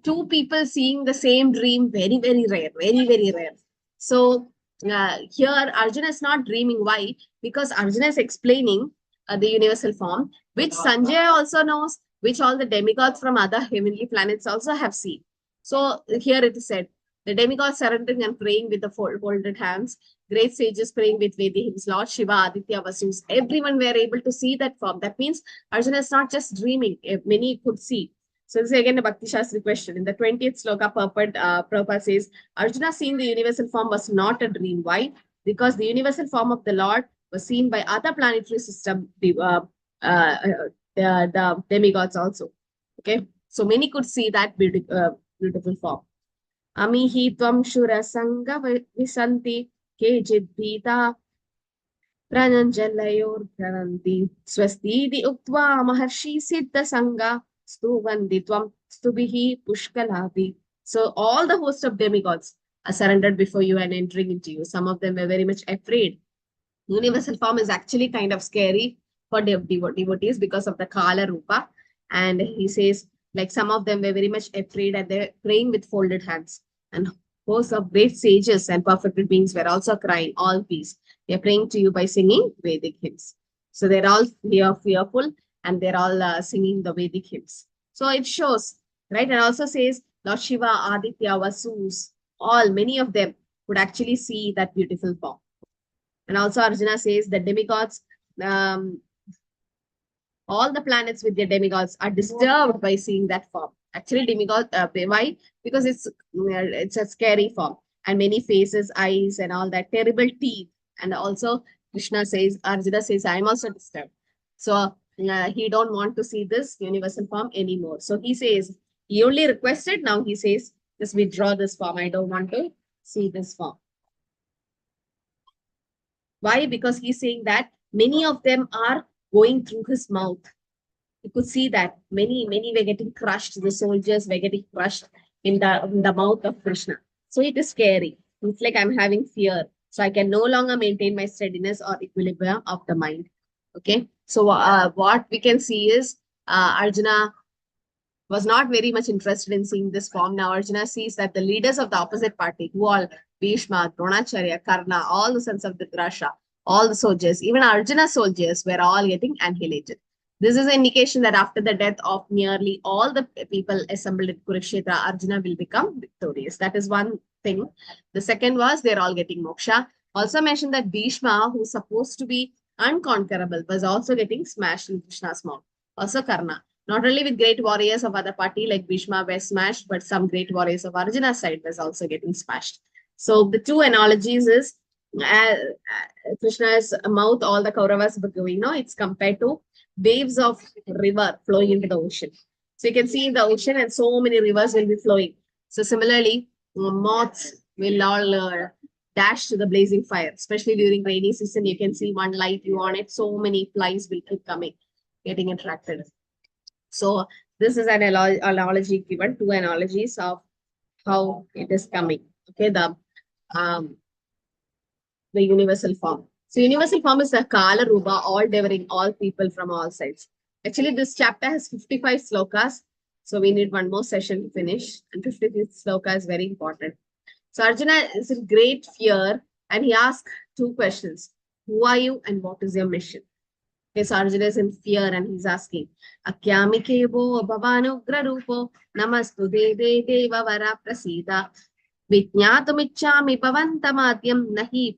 Two people seeing the same dream, very, very rare, very, very rare. So here Arjuna is not dreaming. Why? Because Arjuna is explaining the universal form, which Sanjay also knows, which all the demigods from other heavenly planets also have seen. So here it is said, the demigods surrendering and praying with the folded hands, great sages praying with Vedic hymns, Lord Shiva, Aditya, Vasus, everyone were able to see that form. That means Arjuna is not just dreaming, many could see. So this is again a Bhakti Shastri question. In the 20th sloka, Prabhupada says, Arjuna seeing the universal form was not a dream. Why? Because the universal form of the Lord was seen by other planetary system, the demigods also. Okay, so many could see that beautiful form. Amihi tvam shura sanga visanti kejid bhita prananjalayor prananti swastidi uktva maharshi siddha sanga stuvanditvam stubihi pushkalapi. So all the host of demigods are surrendered before you and entering into you. Some of them were very much afraid. Universal form is actually kind of scary for devotees because of the Kala Rupa. And he says, like some of them were very much afraid and they're praying with folded hands. And hosts of great sages and perfected beings were also crying, all peace. They're praying to you by singing Vedic hymns. So they're all fearful and they're all singing the Vedic hymns. So it shows, right? And also says, Lord Shiva, Aditya, Vasus, many of them would actually see that beautiful form. And also Arjuna says that demigods, all the planets with their demigods are disturbed by seeing that form. Actually, demigod, why? Because it's a scary form. And many faces, eyes, and all that, terrible teeth. And also Krishna says, Arjuna says, I'm also disturbed. So he don't want to see this universal form anymore. So he says, he only requested, now he says, just withdraw this form. I don't want to see this form. Why? Because he's saying that many of them are going through his mouth. You could see that many were getting crushed. The soldiers were getting crushed in the mouth of Krishna. So it is scary. It's like I'm having fear. So I can no longer maintain my steadiness or equilibrium of the mind. Okay. So what we can see is Arjuna was not very much interested in seeing this form. Now Arjuna sees that the leaders of the opposite party, who all Bhishma, Dronacharya, Karna, all the sons of Dhritarashtra, all the soldiers, even Arjuna's soldiers were all getting annihilated. This is an indication that after the death of nearly all the people assembled at Kurukshetra, Arjuna will become victorious. That is one thing. The second was they're all getting moksha. Also mentioned that Bhishma, who's supposed to be unconquerable, was also getting smashed in Krishna's mouth. Also Karna. Not only with great warriors of other party like Bhishma were smashed, but some great warriors of Arjuna's side was also getting smashed. So the two analogies is Krishna's mouth, all the Kauravas were going, it's compared to waves of river flowing into the ocean. So you can see in the ocean and so many rivers will be flowing. So similarly, moths will all dash to the blazing fire, especially during rainy season. You can see one light you on it, so many flies will keep coming, getting attracted. So this is an analogy given, two analogies of how it is coming. Okay, the universal form. So universal form is the Kala Rupa, all devouring all people from all sides. Actually, this chapter has 55 slokas. So we need one more session to finish. And 55th sloka is very important. So Arjuna is in great fear and he asks two questions. Who are you and what is your mission? Okay, so Arjuna is in fear and he's asking, Akyamikebo bhavanugra rupo namastu deve deva vara prasida vijñātumiccāmi bhavantamadhyam nahi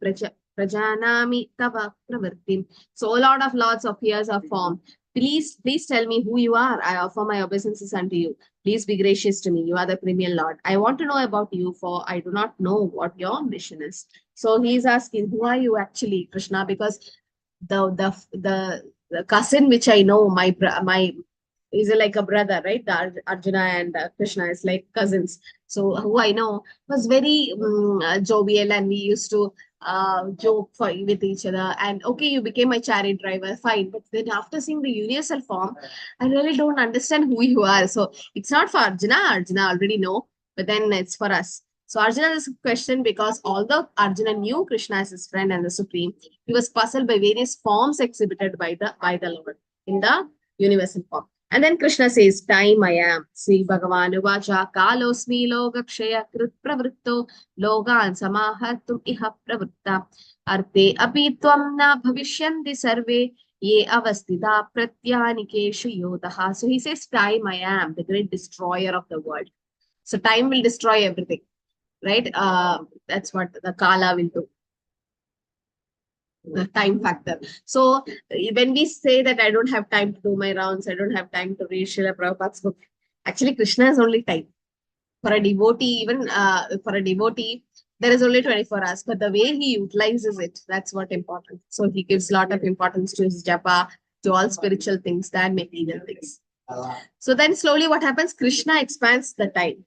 prajanami tava pravartim. So, O Lord of Lords, appears or form. Please tell me who you are. I offer my obeisances unto you. Please be gracious to me. You are the premier Lord. I want to know about you, for I do not know what your mission is. So he's asking, who are you actually, Krishna? Because the cousin which I know, my is like a brother, right? The Arjuna and Krishna is like cousins. So who I know was very jovial, and we used to joke with each other. And okay, you became my chariot driver, fine. But then after seeing the universal form, I really don't understand who you are. So it's not for Arjuna. Arjuna already know, but then it's for us. So Arjuna is a question because although Arjuna knew Krishna as his friend and the supreme, he was puzzled by various forms exhibited by the Lord in the universal form. And then Krishna says, time I am. See, Bhagavan Uvacha, Kalosmi Logakshaya Krit Pravritto, Logan Samahartum Iha Pravritta, Arte Api Tvam Na Bhavishyanti Sarve, Ye Avastita Pratyanikeshu Yodaha. So he says, time I am, the great destroyer of the world. So time will destroy everything, right? That's what the Kala will do. The time factor. So when we say that I don't have time to do my rounds, I don't have time to read Srila Prabhupada's book, actually Krishna has only time. For a devotee, even for a devotee, there is only 24 hours, but the way he utilizes it, that's what important. So he gives a lot of importance to his japa, to all spiritual things than material things. So then slowly what happens? Krishna expands the time.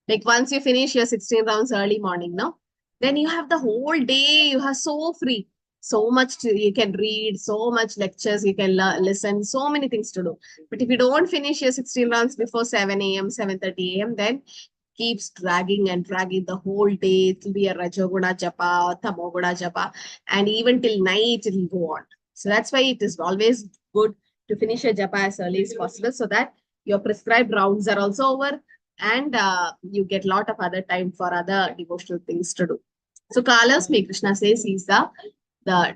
Like once you finish your 16 rounds early morning, no? Then you have the whole day, you have so free. So much you can read, so much lectures you can listen, so many things to do. But if you don't finish your 16 rounds before 7 a.m., 7:30 a.m., then keeps dragging and dragging the whole day. It will be a Rajoguna japa or Tamoguna japa, and even till night it will go on. So that's why it is always good to finish your japa as early as possible so that your prescribed rounds are also over and you get a lot of other time for other devotional things to do. So Kalasmi, Krishna says he's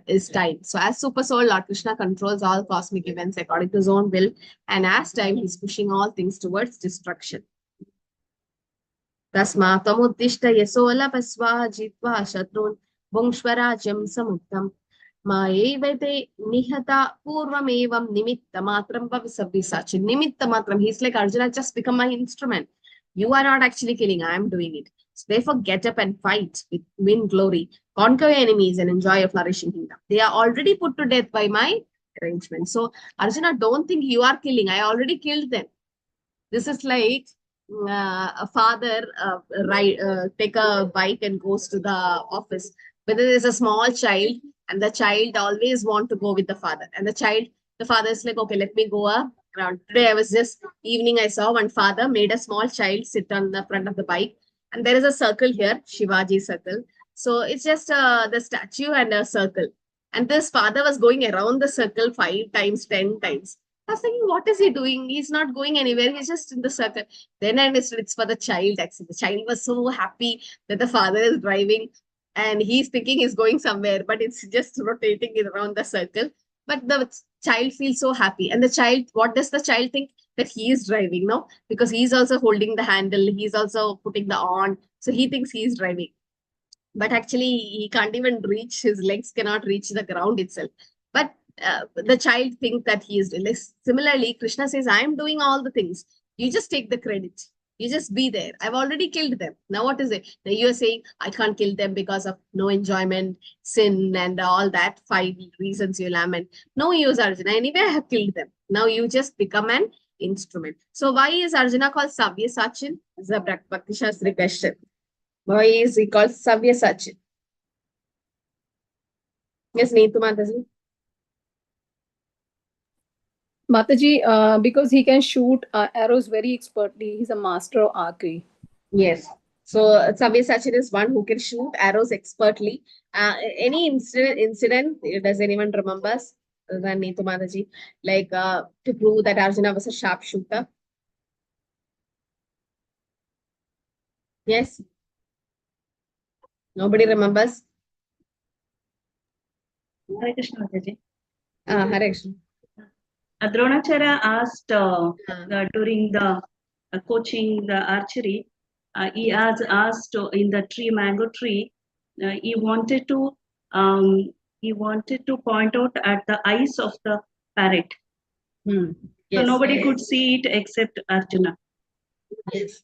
is time. So as super soul, Lord Krishna controls all cosmic events according to his own will, and as time he's pushing all things towards destruction. Tasmatamuddishta yasolapasva jitva shatrun vungshvarajam samuttam maevate nihata purvamevam nimitta matram pavisabhisachin. Nimitta matram. He's like, Arjuna, just become my instrument. You are not actually killing, I am doing it. So therefore get up and fight, win glory, conquer your enemies and enjoy a flourishing kingdom. They are already put to death by my arrangement. So Arjuna, don't think you are killing. I already killed them. This is like a father take a bike and goes to the office. But there is a small child and the child always want to go with the father. And the father is like, okay, let me go around. Today I was just evening, I saw one father made a small child sit on the front of the bike. And there is a circle here, Shivaji circle. So it's just the statue and a circle. And this father was going around the circle 5 times, 10 times. I was thinking, what is he doing? He's not going anywhere. He's just in the circle. Then I understood it's for the child. Actually, the child was so happy that the father is driving and he's thinking he's going somewhere, but it's just rotating it around the circle. But the child feels so happy. And the child, what does the child think? That he is driving, no? Because he's also holding the handle. He's also putting the on. So he thinks he's driving. But actually, he can't even reach, his legs cannot reach the ground itself. But the child thinks that he is doing. Similarly, Krishna says, I am doing all the things. You just take the credit. You just be there. I've already killed them. Now what is it? Now you are saying, I can't kill them because of no enjoyment, sin, and all that 5 reasons you lament. No use, Arjuna. Anyway, I have killed them. Now you just become an instrument. So why is Arjuna called Savyasachin? This is a Bhakti Shastri question. Why is he called Savyasachin? Yes, Neetu Mataji. Mataji, because he can shoot arrows very expertly. He's a master of archery. Yes. So Savyasachin is one who can shoot arrows expertly. Any incident, does anyone remember? Than Neetu Mataji, like to prove that Arjuna was a sharpshooter. Yes. Nobody remembers. Hare Krishna Mataji. Hare Krishna. Dronacharya asked during the coaching the archery, he has asked in the mango tree, he wanted to point out at the eyes of the parrot. Yes, So nobody yes. could see it except Arjuna. Yes.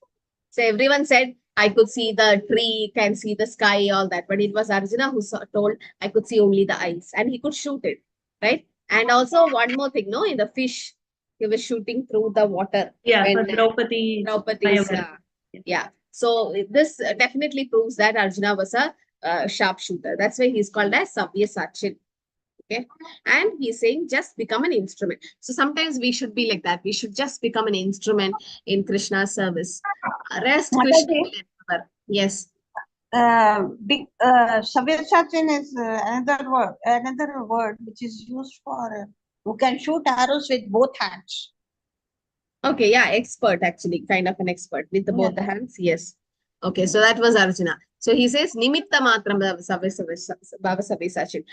So everyone said, I could see the tree, can see the sky, all that. But it was Arjuna who told, I could see only the eyes. And he could shoot it, right? And also one more thing, no? In the fish, he was shooting through the water. Yeah, when, for Draupadi's yeah. So this definitely proves that Arjuna was a sharpshooter. That's why he's called as Savyasachin. Okay. And he's saying just become an instrument. So sometimes we should be like that. We should just become an instrument in Krishna's service. Rest Krishna will endeavor. Yes. Savyasachin is another word which is used for who can shoot arrows with both hands. Okay, yeah, expert actually, kind of an expert with the, both the hands. Yes. Okay, so that was Arjuna. So he says, Nimitta matram bhavasavisachin.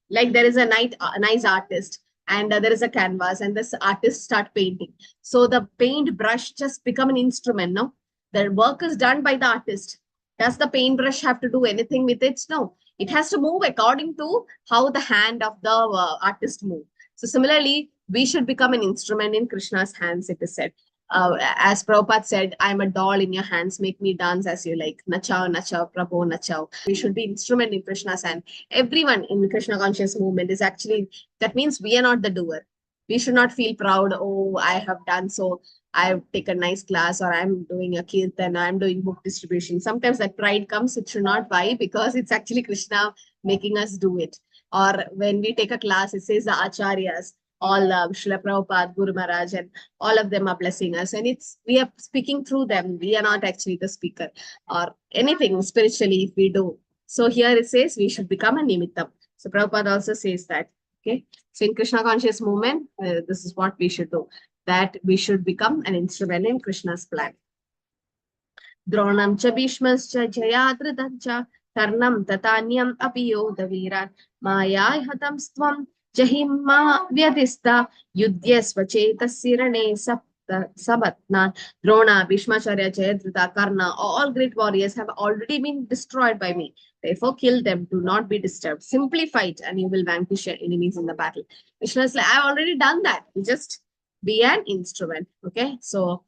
Like there is a nice artist and there is a canvas and this artist start painting. So the paint brush just become an instrument, no? The work is done by the artist. Does the paintbrush have to do anything with it? No. It has to move according to how the hand of the artist move. So similarly, we should become an instrument in Krishna's hands, it is said. As Prabhupada said, I'm a doll in your hands, make me dance as you like. Nachao, nachao, Prabhu, nachao. We should be instrument in Krishna's hand. Everyone in Krishna conscious movement is actually, that means we are not the doer. We should not feel proud, oh, I have done so. I've taken a nice class, or I'm doing a kirtan, I'm doing book distribution. Sometimes that pride comes, it should not. Why? Because it's actually Krishna making us do it. Or when we take a class, it says the acharyas, all Srila Prabhupada, Guru Maharaj, and all of them are blessing us. And we are speaking through them. We are not actually the speaker or anything spiritually if we do. So here it says we should become a nimittam. So Prabhupada also says that. Okay. So in Krishna conscious movement, this is what we should do. That we should become an instrument in Krishna's plan. Dronam cha bhishmascha jayadridancha karnam tatanyam api yodaviran maya hatam stvam jahimma vyadista yudhyasva chetasirane sabatnan. Drona, Bhishmacharya, Jayadratha, Karna, all great warriors have already been destroyed by me. Therefore, kill them. Do not be disturbed. Simply fight and you will vanquish your enemies in the battle. Krishna is like, I've already done that. You just be an instrument. Okay. So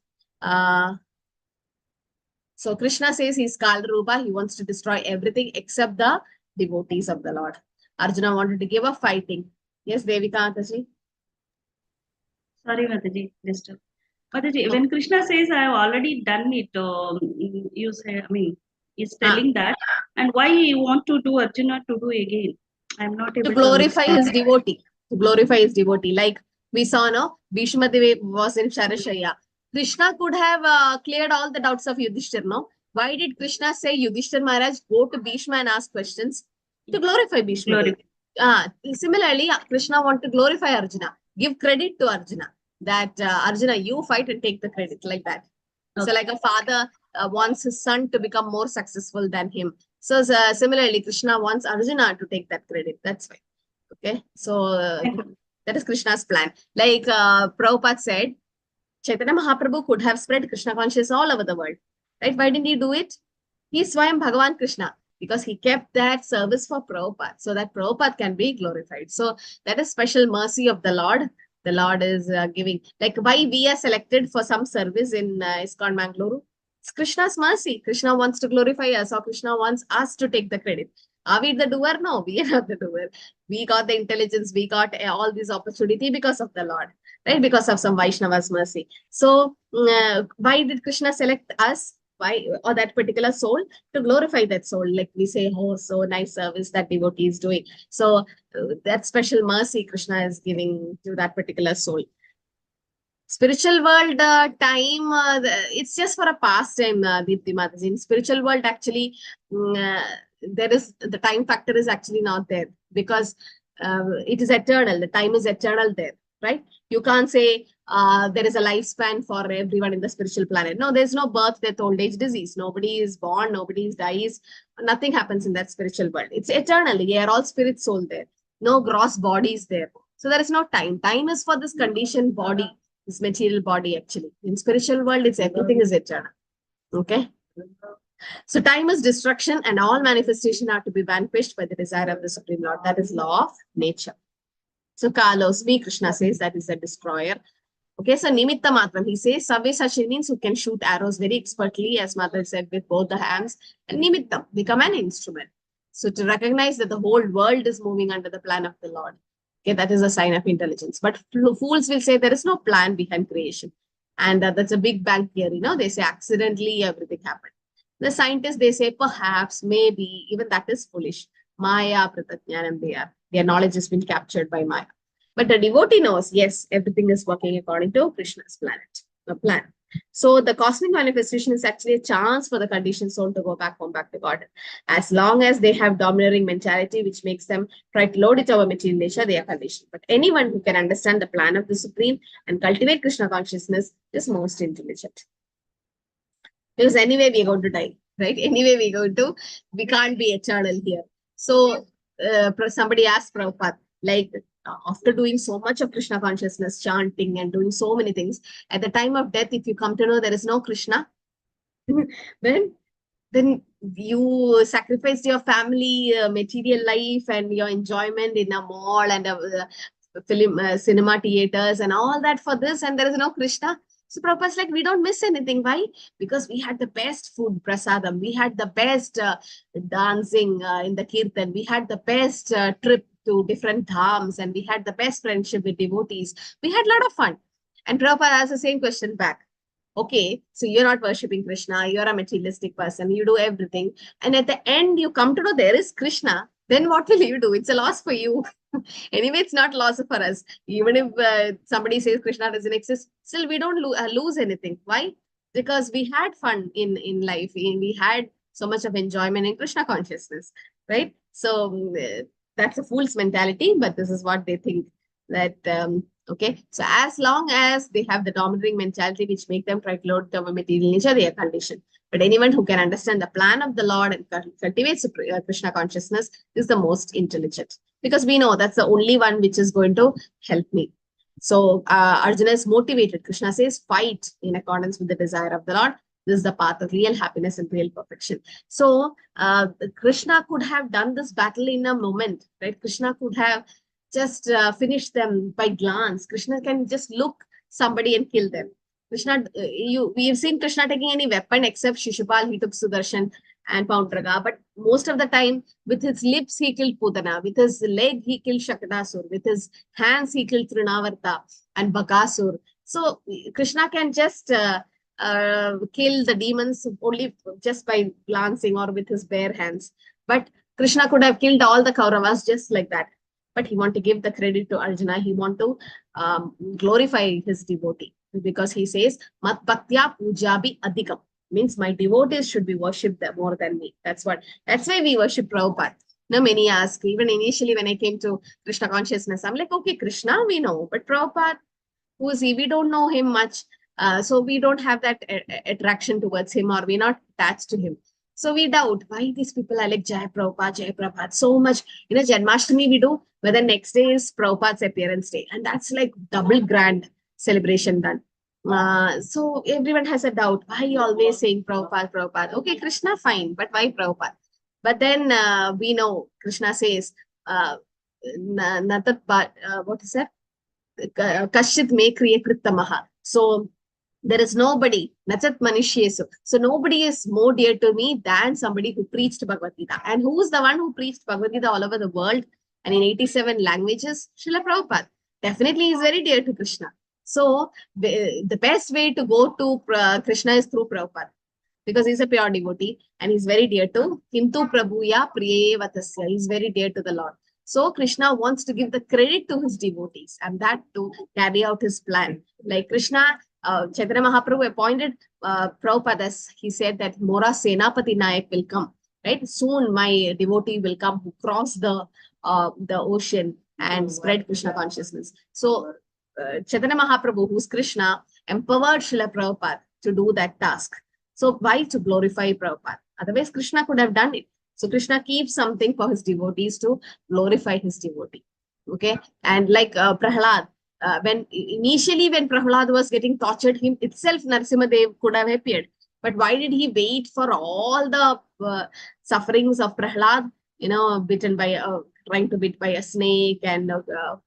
Krishna says he's Kal Rupa. He wants to destroy everything except the devotees of the Lord. Arjuna wanted to give up fighting. Yes, Devika Mataji. Sorry, Mataji. Mataji, when Krishna says, I have already done it, you say, he's telling that. And why he want to do Arjuna to do again? I'm not able to glorify his devotee. To glorify his devotee. Like we saw, no? Bhishma Devi was in Sharashaya. Krishna could have cleared all the doubts of Yudhishthir, no? Why did Krishna say, Yudhishthir Maharaj, go to Bhishma and ask questions? To glorify Bhishma Devi. Similarly, Krishna want to glorify Arjuna. Give credit to Arjuna. That Arjuna, you fight and take the credit, like that. Okay. So like a father wants his son to become more successful than him. So similarly, Krishna wants Arjuna to take that credit. That's fine. Okay. So that is Krishna's plan. Like Prabhupada said, Chaitanya Mahaprabhu could have spread Krishna consciousness all over the world. Right? Why didn't he do it? He's Swayam Bhagavan Krishna. Because he kept that service for Prabhupada, so that Prabhupada can be glorified. So that is special mercy of the Lord. The Lord is giving, like why we are selected for some service in ISKCON Mangaluru. It's Krishna's mercy. Krishna wants to glorify us, or Krishna wants us to take the credit. Are we the doer? No, we are not the doer. We got the intelligence, we got all this opportunity because of the Lord, right? Because of some Vaishnava's mercy. So why did Krishna select us? Why, or that particular soul? To glorify that soul. Like we say, oh, so nice service that devotee is doing. So that special mercy Krishna is giving to that particular soul. Spiritual world time, it's just for a pastime, Deepti Mataji. In spiritual world, actually, there is, the time factor is actually not there, because it is eternal. The time is eternal there, right? You can't say there is a lifespan for everyone in the spiritual planet. No, there's no birth, death, old age, disease. Nobody is born, nobody dies. Nothing happens in that spiritual world. It's eternal. We are all spirit soul there. No gross bodies there. So there is no time. Time is for this conditioned body, this material body actually. In spiritual world, it's everything is eternal. Okay. So time is destruction, and all manifestation are to be vanquished by the desire of the Supreme Lord. That is law of nature. So Kalosmi, Krishna says, that is the destroyer. Okay, so Nimitta Matram, he says, Sabyasachi means who can shoot arrows very expertly, as Mother said, with both the hands. And Nimittam, become an instrument. So to recognize that the whole world is moving under the plan of the Lord. Okay, that is a sign of intelligence. But fools will say there is no plan behind creation. And that's a big bang theory. They say accidentally everything happened. The scientists, they say perhaps, maybe, even that is foolish. Maya, Pratatjnanam, their knowledge has been captured by Maya. But the devotee knows, yes, everything is working according to Krishna's plan. So the cosmic manifestation is actually a chance for the conditioned soul to go back home, back to God. As long as they have domineering mentality, which makes them try to load it over material nature, they are conditioned. But anyone who can understand the plan of the Supreme and cultivate Krishna consciousness is most intelligent. Because anyway, we're going to die, right? Anyway, we can't be eternal here. So somebody asked Prabhupada, like, after doing so much of Krishna consciousness, chanting and doing so many things, at the time of death, if you come to know there is no Krishna, then you sacrificed your family, material life, and your enjoyment in a mall and cinema theaters and all that for this, and there is no Krishna. So Prabhupada's like, we don't miss anything. Why? Because we had the best food, prasadam. We had the best dancing in the kirtan. We had the best trip to different dhams, and we had the best friendship with devotees. We had a lot of fun. And Prabhupada asked the same question back. Okay, so you're not worshipping Krishna, you're a materialistic person, you do everything. And at the end, you come to know there is Krishna, then what will you do? It's a loss for you. Anyway, it's not loss for us. Even if somebody says Krishna doesn't exist, still we don't lose anything. Why? Because we had fun in life. We had so much of enjoyment in Krishna consciousness, right? So that's a fool's mentality, but this is what they think that, okay. So as long as they have the domineering mentality, which make them try to load the material nature, they are conditioned. But anyone who can understand the plan of the Lord and cultivates Krishna consciousness is the most intelligent. Because we know that's the only one which is going to help me. So Arjuna is motivated. Krishna says, fight in accordance with the desire of the Lord. This is the path of real happiness and real perfection. So Krishna could have done this battle in a moment, right? Krishna could have just finished them by glance. Krishna can just look somebody and kill them. Krishna, we've seen Krishna taking any weapon except Shishupal. He took Sudarshan and Paundraga, but most of the time with his lips he killed Pudana, with his leg he killed Shakadasur, with his hands he killed Trinavarta and Bakasur. So Krishna can just kill the demons only just by glancing or with his bare hands. But Krishna could have killed all the Kauravas just like that. But he want to give the credit to Arjuna. He want to glorify his devotee, because he says, Mat Bhaktya Pujabi Adhikam, means my devotees should be worshipped more than me. That's why we worship Prabhupada. Now many ask, even initially when I came to Krishna consciousness, I'm like, okay, Krishna we know, but Prabhupada, who is he? We don't know him much. So we don't have that attraction towards him, or we're not attached to him. So we doubt why these people are like Jai Prabhupada so much. Janmashtami we do, but the next day is Prabhupada's appearance day. And that's like double grand celebration done. So everyone has a doubt. Why are you always saying Prabhupada? Okay, Krishna, fine, but why Prabhupada? But then we know Krishna says, what is that? Kashit me kriya krittamaha. So there is nobody, Nachat Manishyesu. So nobody is more dear to me than somebody who preached Bhagavad Gita. And who is the one who preached Bhagavad Gita all over the world and in 87 languages? Srila Prabhupada. Definitely he is very dear to Krishna. So the best way to go to Krishna is through Prabhupada, because he's a pure devotee and he's very dear to Kintu Prabhuya Priye Vatasya. He's very dear to the Lord. So Krishna wants to give the credit to his devotees and that to carry out his plan. Like Krishna, Chaitanya Mahaprabhu appointed Prabhupada, as he said that Mora Senapati Nayak will come, right? Soon my devotee will come who cross the ocean and spread Krishna consciousness. So Chaitanya Mahaprabhu, who's Krishna, empowered Srila Prabhupada to do that task. So why? To glorify Prabhupada. Otherwise, Krishna could have done it. So Krishna keeps something for his devotees to glorify his devotee. Okay. And like Prahlad, when Prahlad was getting tortured, him itself, Narasimhadev could have appeared. But why did he wait for all the sufferings of Prahlad? Bitten by trying to bit by a snake and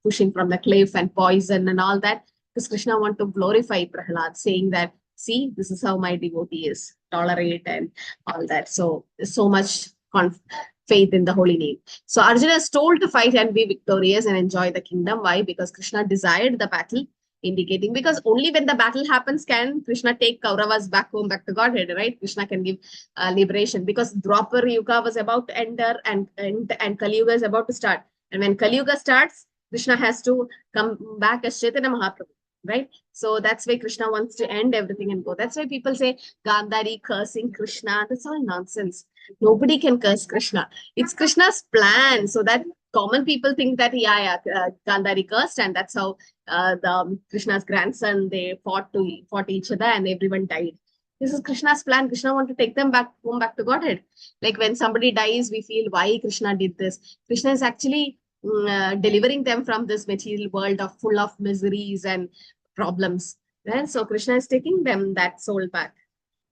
pushing from the cliff and poison and all that. Because Krishna want to glorify Prahlad, saying that, see, this is how my devotee is, tolerate and all that. So so much faith in the holy name. So Arjuna is told to fight and be victorious and enjoy the kingdom. Why? Because Krishna desired the battle, indicating because only when the battle happens can Krishna take Kauravas back home, back to Godhead, right? Krishna can give liberation, because Dwapar Yuga was about to enter and Kali Yuga is about to start. And when Kali Yuga starts, Krishna has to come back as Chaitanya Mahaprabhu. right? So that's why Krishna wants to end everything and go. That's why people say Gandhari cursing Krishna. That's all nonsense. Nobody can curse Krishna. It's Krishna's plan. So that common people think that, Gandhari cursed, and that's how the Krishna's grandson, they fought each other and everyone died. This is Krishna's plan. Krishna want to take them back home, back to Godhead. Like when somebody dies, we feel why Krishna did this. Krishna is actually delivering them from this material world of full of miseries and problems. Right? So Krishna is taking them that soul back.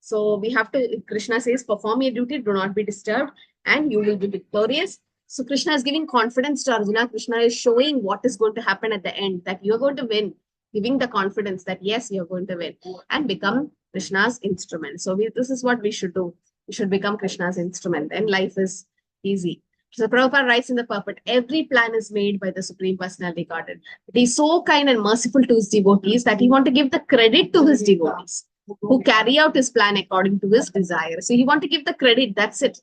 So we have to, Krishna says, perform your duty, do not be disturbed, and you will be victorious. So Krishna is giving confidence to Arjuna. Krishna is showing what is going to happen at the end, that you're going to win, giving the confidence that yes, you're going to win and become Krishna's instrument. So this is what we should do. We should become Krishna's instrument, and life is easy. So Prabhupada writes in the purport, every plan is made by the Supreme Personality Godhead. He is so kind and merciful to his devotees that he wants to give the credit to his devotees who carry out his plan according to his desire. So he want to give the credit, that's it.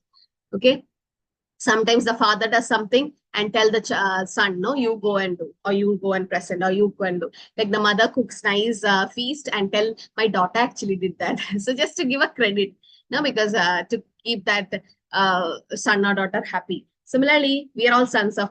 Okay. Sometimes the father does something and tell the son, no, you go and do, or you go and present, or you go and do. Like the mother cooks nice feast and tell, my daughter actually did that. So just to give a credit, no, because to keep that son or daughter happy. Similarly, we are all sons of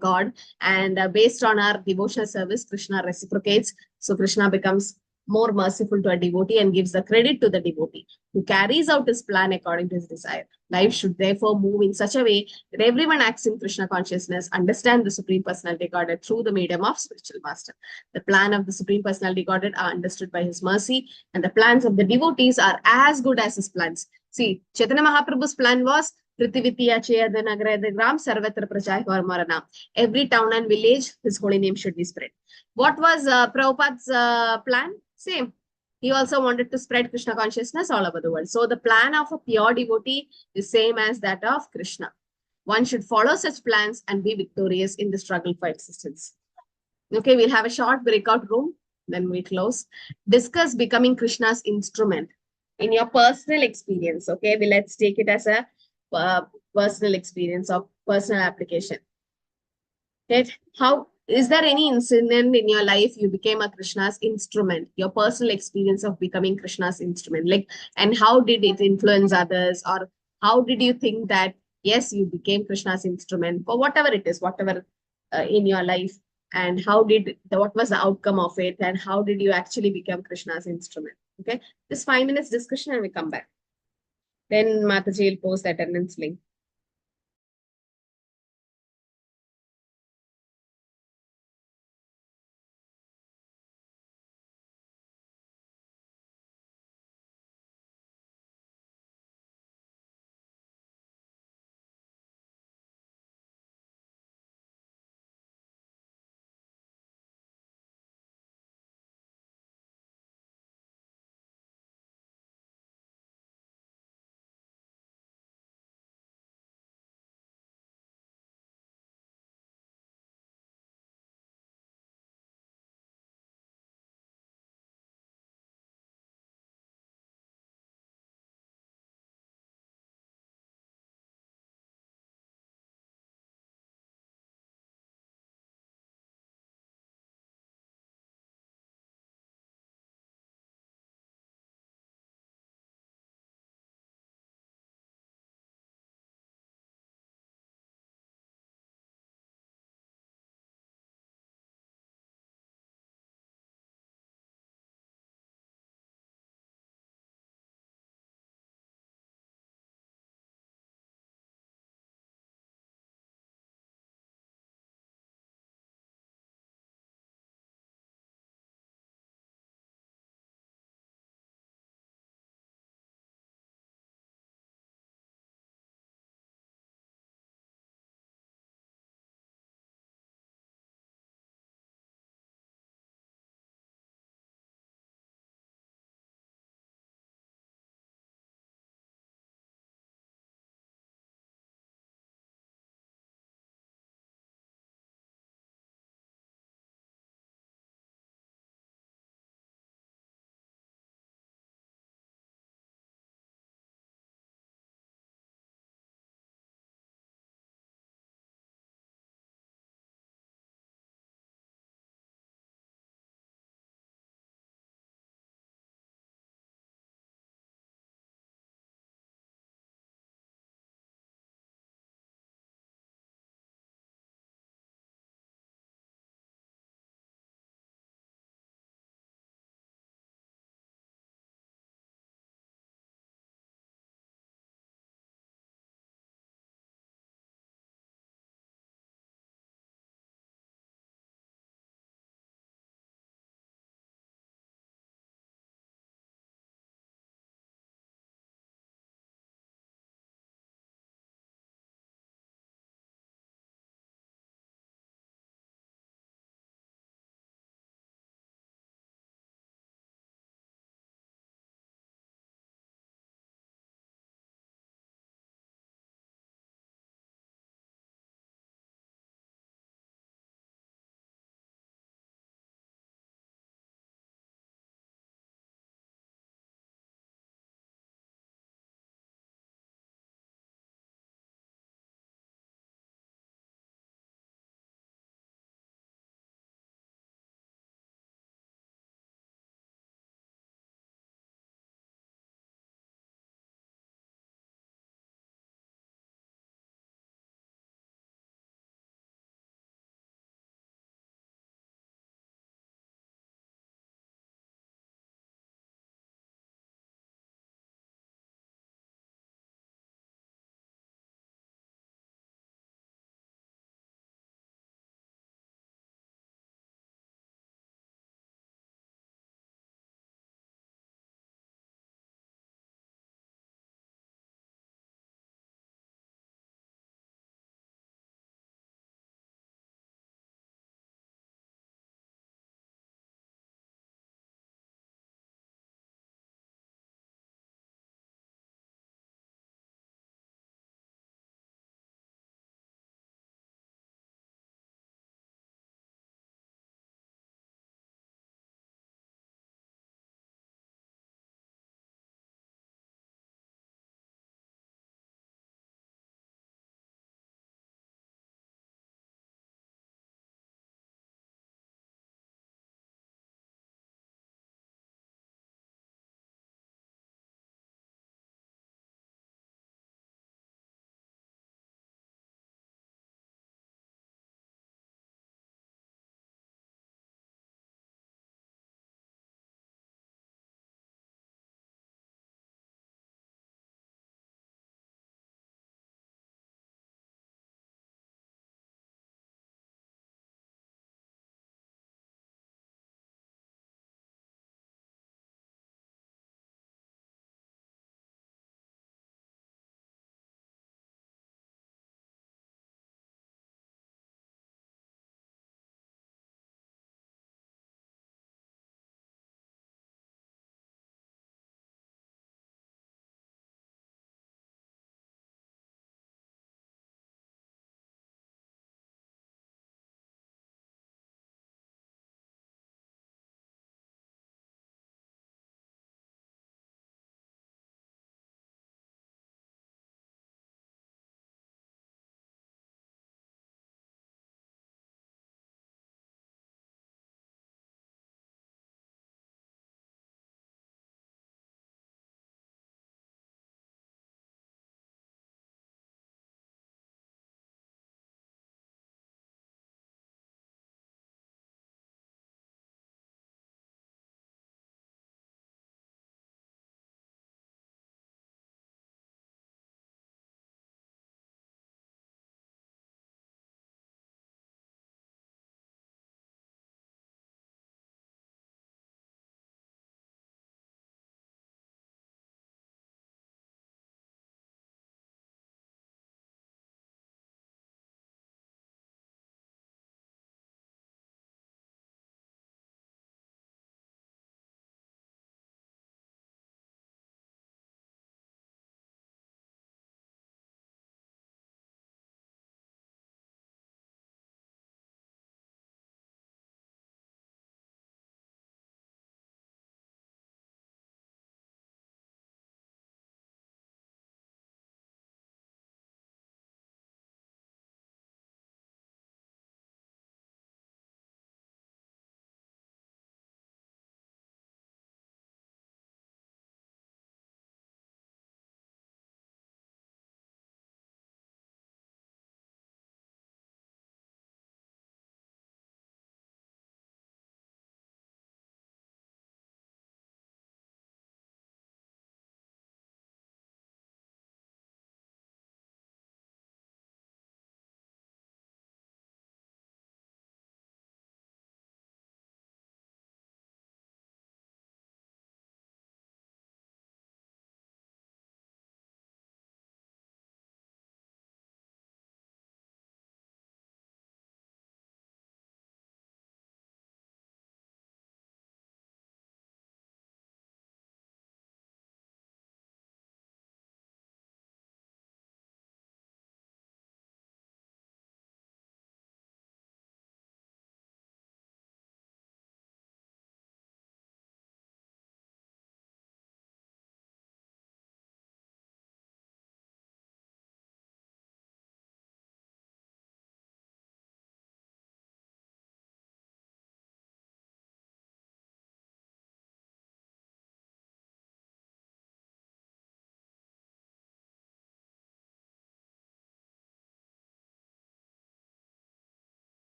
God, and based on our devotional service, Krishna reciprocates. So Krishna becomes more merciful to a devotee and gives the credit to the devotee who carries out his plan according to his desire. Life should therefore move in such a way that everyone acts in Krishna consciousness, understand the Supreme Personality Godhead through the medium of spiritual master. The plan of the Supreme Personality Godhead are understood by his mercy, and the plans of the devotees are as good as his plans. See, Chaitanya Mahaprabhu's plan was Prithivitya Chayada Nagradagram Sarvatra Prajai Marana. Every town and village, his holy name should be spread. What was Prabhupada's plan? Same. He also wanted to spread Krishna consciousness all over the world. So the plan of a pure devotee is same as that of Krishna. One should follow such plans and be victorious in the struggle for existence. Okay, we'll have a short breakout room, then we close. Discuss becoming Krishna's instrument in your personal experience. Okay, let's take it as a personal experience or personal application. Okay, how is there any incident in your life you became a Krishna's instrument, your personal experience of becoming Krishna's instrument, like, and how did it influence others, or how did you think that yes, you became Krishna's instrument, or whatever it is, whatever in your life, and what was the outcome of it, and how did you actually become Krishna's instrument? Okay, just 5 minutes discussion and we come back. Then Mataji will post the attendance link.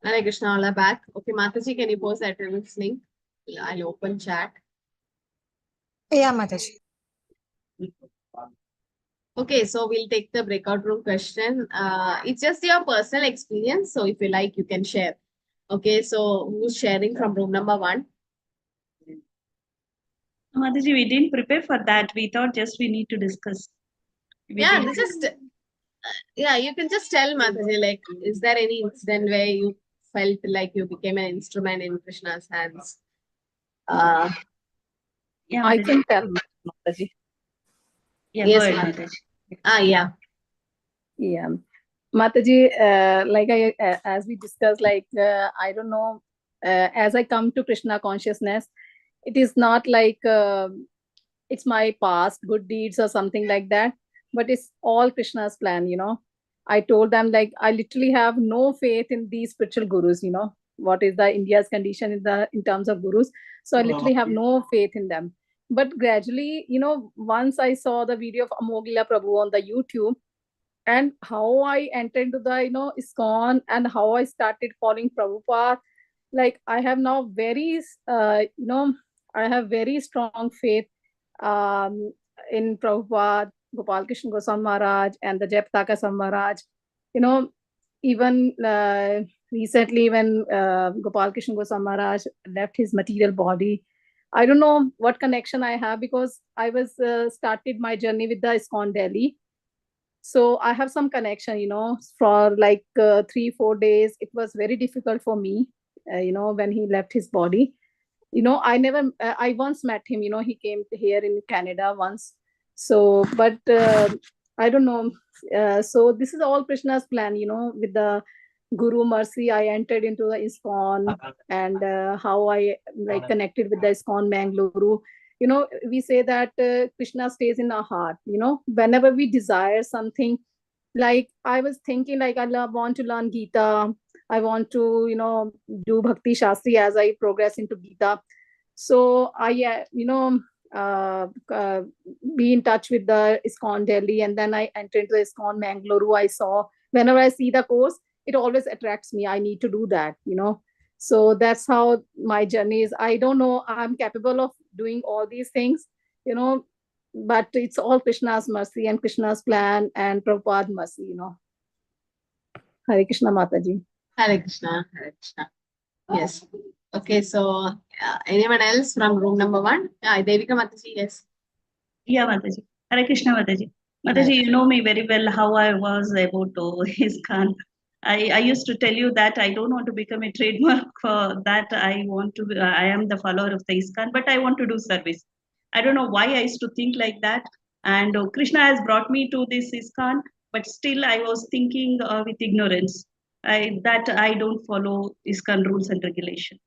Hare Krishna, all are back. Okay, Mataji, can you post that link? I'll open chat. Yeah, Mataji. Okay, so we'll take the breakout room question. It's just your personal experience. So if you like, you can share. Okay, so who's sharing from room number 1? Mataji, we didn't prepare for that. We thought just we need to discuss. Yeah, you can just tell Mataji, like, is there any incident where you felt like you became an instrument in Krishna's hands? Yeah, I Mataji. can tell Mataji. Yeah, Yes, go ahead, Mataji. Mataji. Yeah. Yeah. Mataji, as we discussed, I don't know, as I come to Krishna consciousness, it is not like it's my past good deeds or something like that, but it's all Krishna's plan, I told them, like, I literally have no faith in these spiritual gurus, what is the India's condition in terms of gurus. So I literally have no faith in them. But gradually, once I saw the video of Amogila Prabhu on the YouTube, and how I entered into the ISKCON, and how I started following Prabhupada, like I have now I have very strong faith in Prabhupada, Gopal Krishna Goswami Maharaj, and the Jayapataka Swami Maharaj. Even recently when Gopal Krishna Goswami Maharaj left his material body, I don't know what connection I have, because I was started my journey with the ISKCON Delhi. So I have some connection, for like 3-4 days. It was very difficult for me, when he left his body. I once met him, he came here in Canada once. So, but I don't know. So this is all Krishna's plan, with the Guru Mercy, I entered into the ISKCON, and how I like connected with the ISKCON Mangaluru. We say that Krishna stays in our heart, whenever we desire something. Like I was thinking, like, want to learn Gita. I want to, do Bhakti Shastri as I progress into Gita. So I, be in touch with the ISKCON Delhi, and then I entered into the ISKCON Mangaluru. I saw, whenever I see the course, it always attracts me. I need to do that, So that's how my journey is. I don't know, I'm capable of doing all these things, but it's all Krishna's mercy and Krishna's plan and Prabhupada mercy, Hare Krishna, Mataji. Hare Krishna. Hare Krishna. Yes. Okay, so anyone else from room number 1? Devika Mataji, yes. Yeah, Mataji. Hare Krishna, Mataji. Mataji, you know me very well, how I was about ISKCON. I used to tell you that I don't want to become a trademark for that. I am the follower of the ISKCON, but I want to do service. I don't know why I used to think like that. And Krishna has brought me to this ISKCON, but still I was thinking with ignorance that I don't follow ISKCON rules and regulations.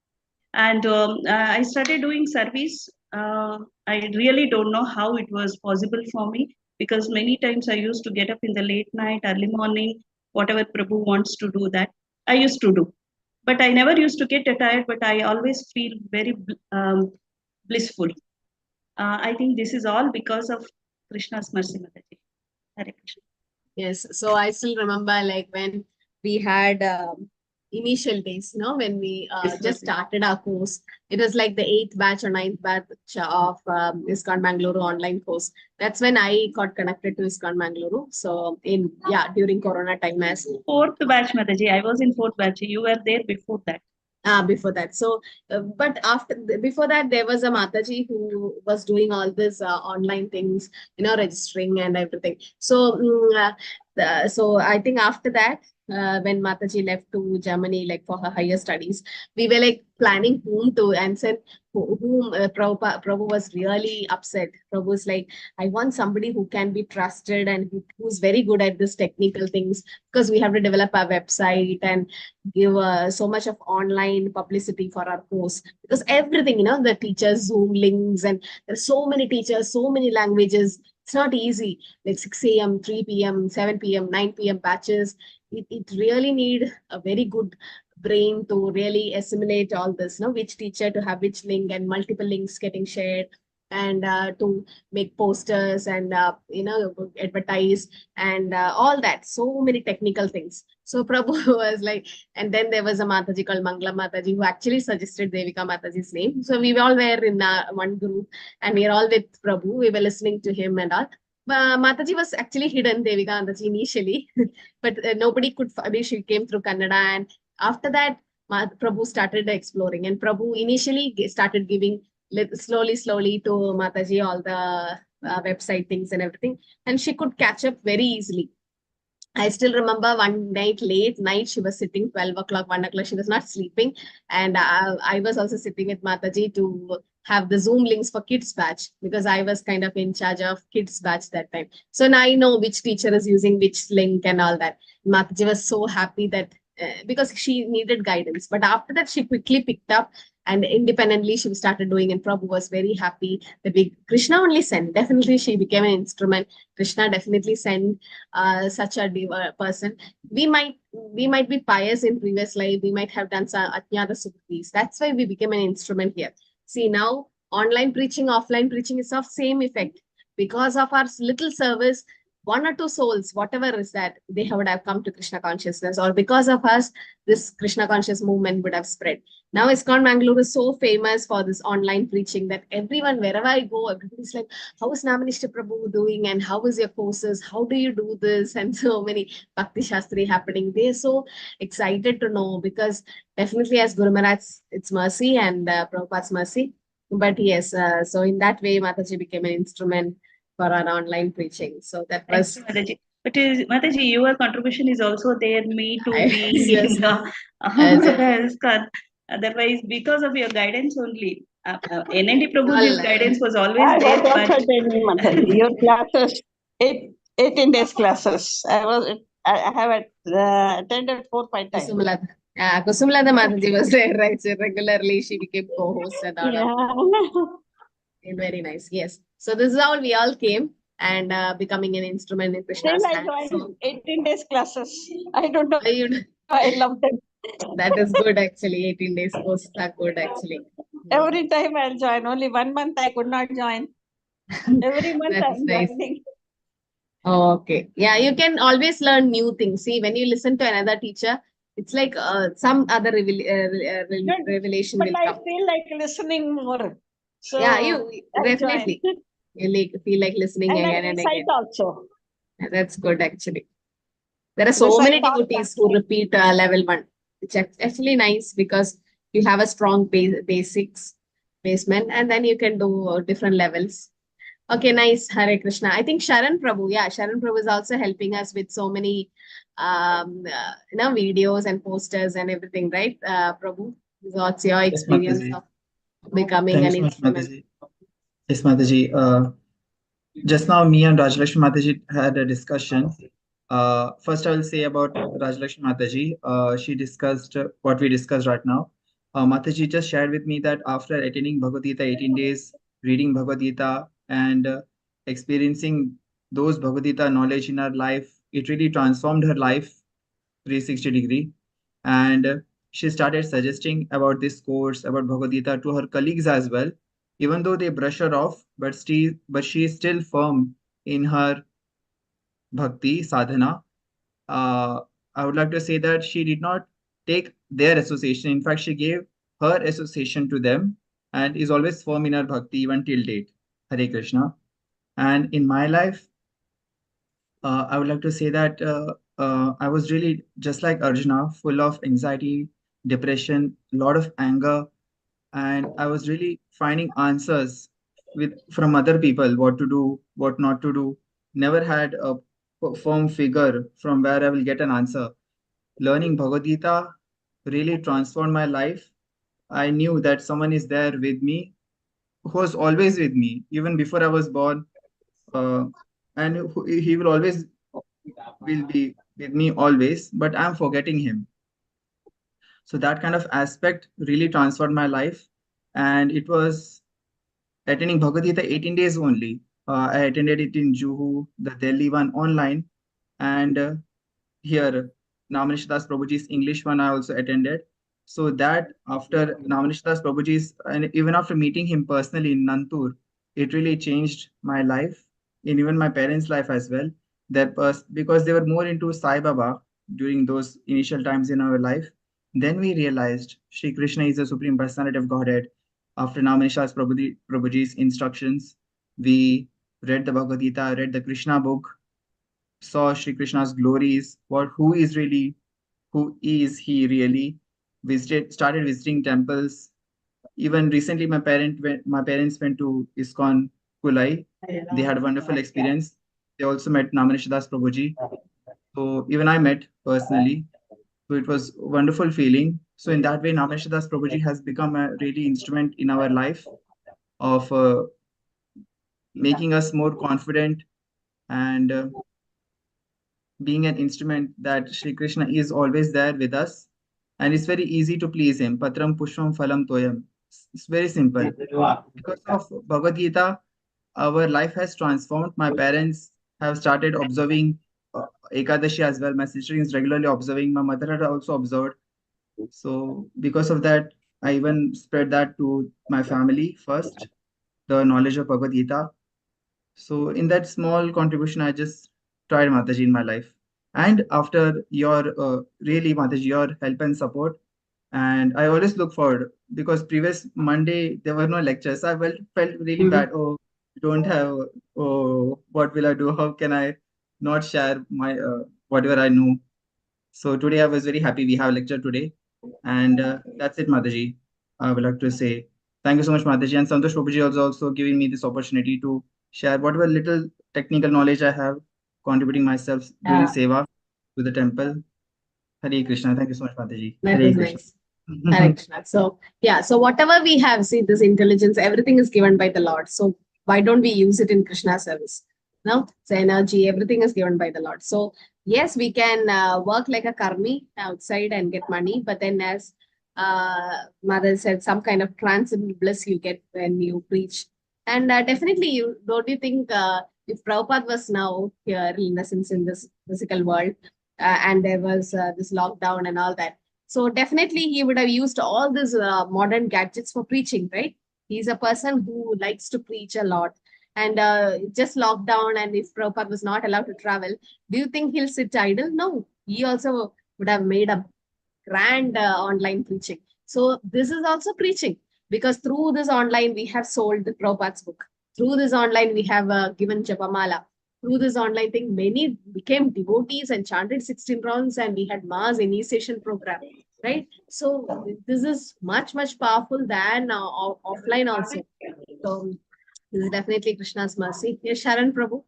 And I started doing service. I really don't know how it was possible for me, because many times I used to get up in the late night, early morning, whatever Prabhu wants to do, that I used to do. But I never used to get tired, but I always feel very blissful. I think this is all because of Krishna's mercy, Mataji. Hare Krishna. Yes. So I still remember, like, when we had initial days, when we just started our course. It was like the 8th batch or 9th batch of ISKCON Mangaluru online course. That's when I got connected to ISKCON Mangaluru. So during Corona time as 4th batch, Mataji. I was in 4th batch. You were there before that. Before that. So, but before that, there was a Mataji who was doing all this online things, registering and everything. So, so I think after that, when Mataji left to Germany, like for her higher studies, we were like planning whom to, and said whom Prabhu was really upset. Prabhu was like, I want somebody who can be trusted and who's very good at this technical things, because we have to develop our website and give so much of online publicity for our course, because everything, the teachers, Zoom links, and there's so many teachers, so many languages. It's not easy, like 6 a.m., 3 p.m., 7 p.m., 9 p.m. batches. It really need a very good brain to really assimilate all this, which teacher to have which link, and multiple links getting shared. and to make posters and advertise and all that. So many technical things. So Prabhu was like, and then there was a Mataji called Mangala Mataji who actually suggested Devika Mataji's name. So we all were in one group and we are all with Prabhu. We were listening to him and all. Mataji was actually hidden, Devika Mataji, initially, but nobody could. I mean, she came through Kannada, and after that, Prabhu started exploring. And Prabhu initially started giving slowly to Mataji all the website things and everything, and she could catch up very easily. I still remember one night, late night, she was sitting 12 o'clock, 1 o'clock, she was not sleeping. And I was also sitting with Mataji to have the Zoom links for kids batch because I was kind of in charge of kids batch that time. So now I know which teacher is using which link and all that. Mataji was so happy that because she needed guidance. But after that, she quickly picked up and independently she started doing, and Prabhu was very happy that Krishna only sent. Definitely she became an instrument. Krishna definitely sent such a person. We might be pious in previous life. We might have done some Atnyada Suktis. That's why we became an instrument here. See, now online preaching, offline preaching is of same effect. Because of our little service, 1 or 2 souls, whatever is that, they would have come to Krishna consciousness, or because of us, this Krishna conscious movement would have spread. Now ISKCON Mangalore is so famous for this online preaching that everyone, wherever I go, everybody's like, how is Namanishta Prabhu doing? And how is your courses? How do you do this? And so many Bhakti Shastri happening. They're so excited to know, because definitely as Guru Maharaj, it's mercy and Prabhupada's mercy. But yes, so in that way, Mataji became an instrument for our online preaching. So that was... Mataji. But Mataji, your contribution is also there, me to be Yes. in the ISKCON. Otherwise, because of your guidance only, NND Prabhu's guidance was always I there. was also attending Mataji, your classes, 18 days classes. I have attended 4-5 times. Kusumlata Mataji was there, right? So regularly she became co-host and all. Yeah. Very nice. Yes. So this is how we all came and becoming an instrument in Krishna's Then I hand. joined So 18 days classes. I don't know. I love them. That is good actually. 18 days courses are good actually. Every time I'll join. Only 1 month I could not join. Every month That's I'm nice. joining. Okay. Yeah, you can always learn new things. See, when you listen to another teacher, it's like some other revelation But will I come. feel like listening more. So Yeah, you I definitely. join. You feel like listening And again I and recite again. also. That's good actually. There are so many devotees who repeat level 1, which is actually nice because you have a strong basics basement, and then you can do different levels. Okay, nice. Hare Krishna. I think Sharan Prabhu, Sharan Prabhu is also helping us with so many videos and posters and everything, right? Prabhu, what's your experience of becoming an instrument? Yes, Mataji. Just now, me and Rajalakshmi Mataji had a discussion. First, I will say about Rajalakshmi Mataji. She discussed what we discussed right now. Mataji just shared with me that after attending Bhagavad Gita 18 days, reading Bhagavad Gita, and experiencing those Bhagavad Gita knowledge in her life, it really transformed her life 360 degree. And she started suggesting about this course, about Bhagavad Gita, to her colleagues as well, even though they brush her off, but she is still firm in her bhakti sadhana. I would like to say that she did not take their association. In fact, she gave her association to them and is always firm in her bhakti even till date. Hare Krishna. And in my life, I would like to say that I was really just like Arjuna, full of anxiety, depression, a lot of anger, and I was really finding answers from other people, what to do, what not to do. Never had a firm figure from where I will get an answer. Learning Bhagavad Gita really transformed my life. I knew that someone is there with me, who was always with me, even before I was born, and he will always will be with me always, but I'm forgetting him. So that kind of aspect really transformed my life. And it was attending Bhagavad Gita 18 days only. I attended it in Juhu, the Delhi one online, and here Namanish Das Prabhuji's English one I also attended. So that after Namanish Das Prabhuji's, and even after meeting him personally in Nantur, it really changed my life and even my parents' life as well. That was because they were more into Sai Baba during those initial times in our life. Then we realized Sri Krishna is the Supreme Personality of Godhead. After Namanisha's Prabhuji's instructions, we read the Bhagavad Gita, read the Krishna book, saw Sri Krishna's glories, who is he really? Started visiting temples. Even recently, my parents went to ISKCON Kulai. They had a wonderful experience. They also met Namanishadas Prabhuji. So even I met personally. So it was a wonderful feeling. So in that way, Namanishadas Prabhuji has become a really instrument in our life of making us more confident and being an instrument that Sri Krishna is always there with us. And it's very easy to please him. Patram Pushpam Phalam Toyam. It's very simple. Because of Bhagavad Gita, our life has transformed. My parents have started observing Ekadashi as well. My sister is regularly observing. My mother had also observed. So because of that, I even spread that to my family first, the knowledge of Bhagavad Gita. So in that small contribution, I just tried Mataji in my life. And after your really Mataji, your help and support, and I always look forward because previous Monday there were no lectures. I felt really bad. Oh, don't have. Oh, what will I do? How can I not share my whatever I know? So today I was very happy we have a lecture today, and that's it, Mataji. I would like to say thank you so much, Mataji, and Santosh Babuji also giving me this opportunity to share whatever little technical knowledge I have, contributing myself doing seva to the temple. Hare Krishna. Thank you so much, Mataji. That Hare was Krishna. nice. Hare Krishna. So yeah, so whatever we have, see this intelligence, everything is given by the Lord. So why don't we use it in Krishna service? No, so energy, everything is given by the Lord. So yes, we can work like a karmi outside and get money, but then as Mother said, some kind of transcendental bliss you get when you preach. And definitely, don't you think if Prabhupada was now here, in the sense in this physical world, and there was this lockdown and all that, so definitely he would have used all these modern gadgets for preaching, right? He's a person who likes to preach a lot. And just lockdown, and if Prabhupada was not allowed to travel, do you think he'll sit idle? No. He also would have made a grand online preaching. So this is also preaching, because through this online, we have sold the Prabhupada's book. Through this online, we have given Japamala. Through this online thing, many became devotees and chanted 16 rounds, and we had mass initiation program, right? So this is much, much powerful than offline also. So this is definitely Krishna's mercy. Yes, Sharan Prabhu.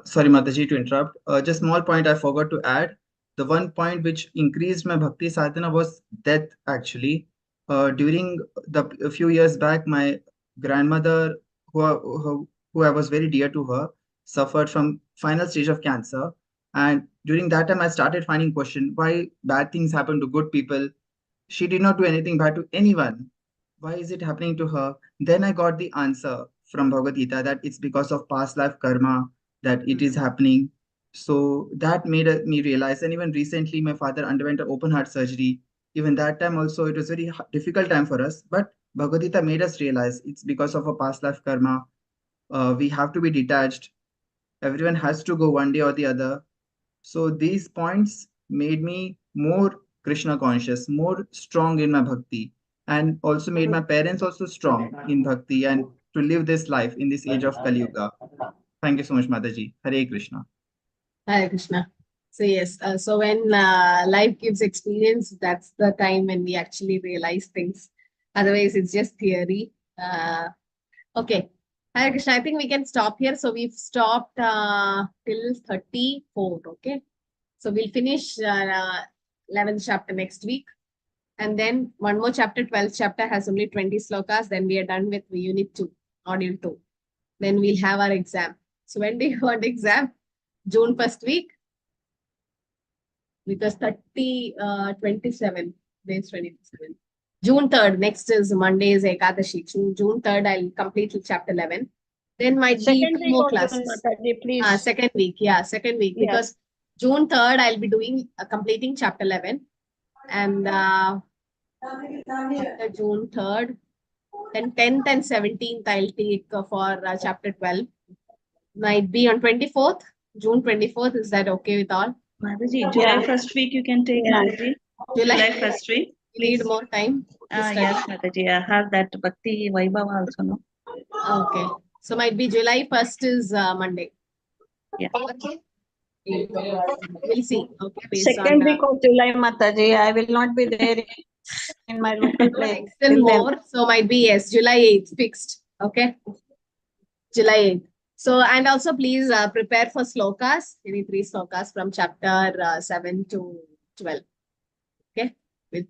Sorry, Mataji, to interrupt. Just small point I forgot to add. The one point which increased my bhakti sadhana was death, actually. During a few years back, my grandmother, who I was very dear to her, suffered from final stage of cancer. And during that time, I started finding question why bad things happen to good people. She did not do anything bad to anyone. Why is it happening to her? Then I got the answer from Bhagavad Gita that it's because of past life karma that it is happening. So that made me realize. And even recently, my father underwent an open heart surgery. Even that time also, it was very difficult time for us. But Bhagavad Gita made us realize it's because of a past life karma. We have to be detached. Everyone has to go one day or the other. So these points made me more Krishna conscious, more strong in my bhakti, and also made my parents also strong in bhakti and to live this life in this age of Kali Yuga. Thank you so much, Mataji. Hare Krishna. Hare Krishna. So yes, so when life gives experience, that's the time when we actually realize things. Otherwise, it's just theory. Okay. Hare Krishna, I think we can stop here. So we've stopped till 34. Okay. So we'll finish 11th chapter next week. And then one more chapter, 12th chapter has only 20 slokas. Then we are done with unit 2, module 2. Then we'll have our exam. So when do you want exam? June 1st week? Because 27, days 27. June 3rd, next is Monday is Ekadashi. June 3rd, I'll complete chapter 11. Then might be Second 2 week more of June, classes. Mataji, please. Second week, yeah, second week. Yes. Because June 3rd, I'll be doing completing chapter 11. And after June 3rd, Then 10th and 17th I'll take for chapter 12. Might be on 24th, June 24th. Is that okay with all? Mataji, July first week you can take, Mataji. July first week. You need more time? to study? Yes, Mataji. I have that Bhakti Vaibhava also, no? Okay. So might be July 1st is Monday. Yeah. Okay. We'll see. Okay. Based Second on, week of July, Mataji, I will not be there in my local place. Still till then. more. So might be, yes, July 8th fixed. Okay. July 8th. So, and also please prepare for slokas. Any 3 slokas from chapter 7 to 12. Okay. With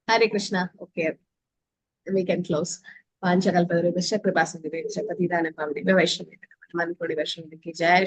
Hare Krishna. Okay. We can close. Panchakalpadurubhasya kripasindhubhesya patidana pavane vaishnavi manipuri vaishnavi ki jai.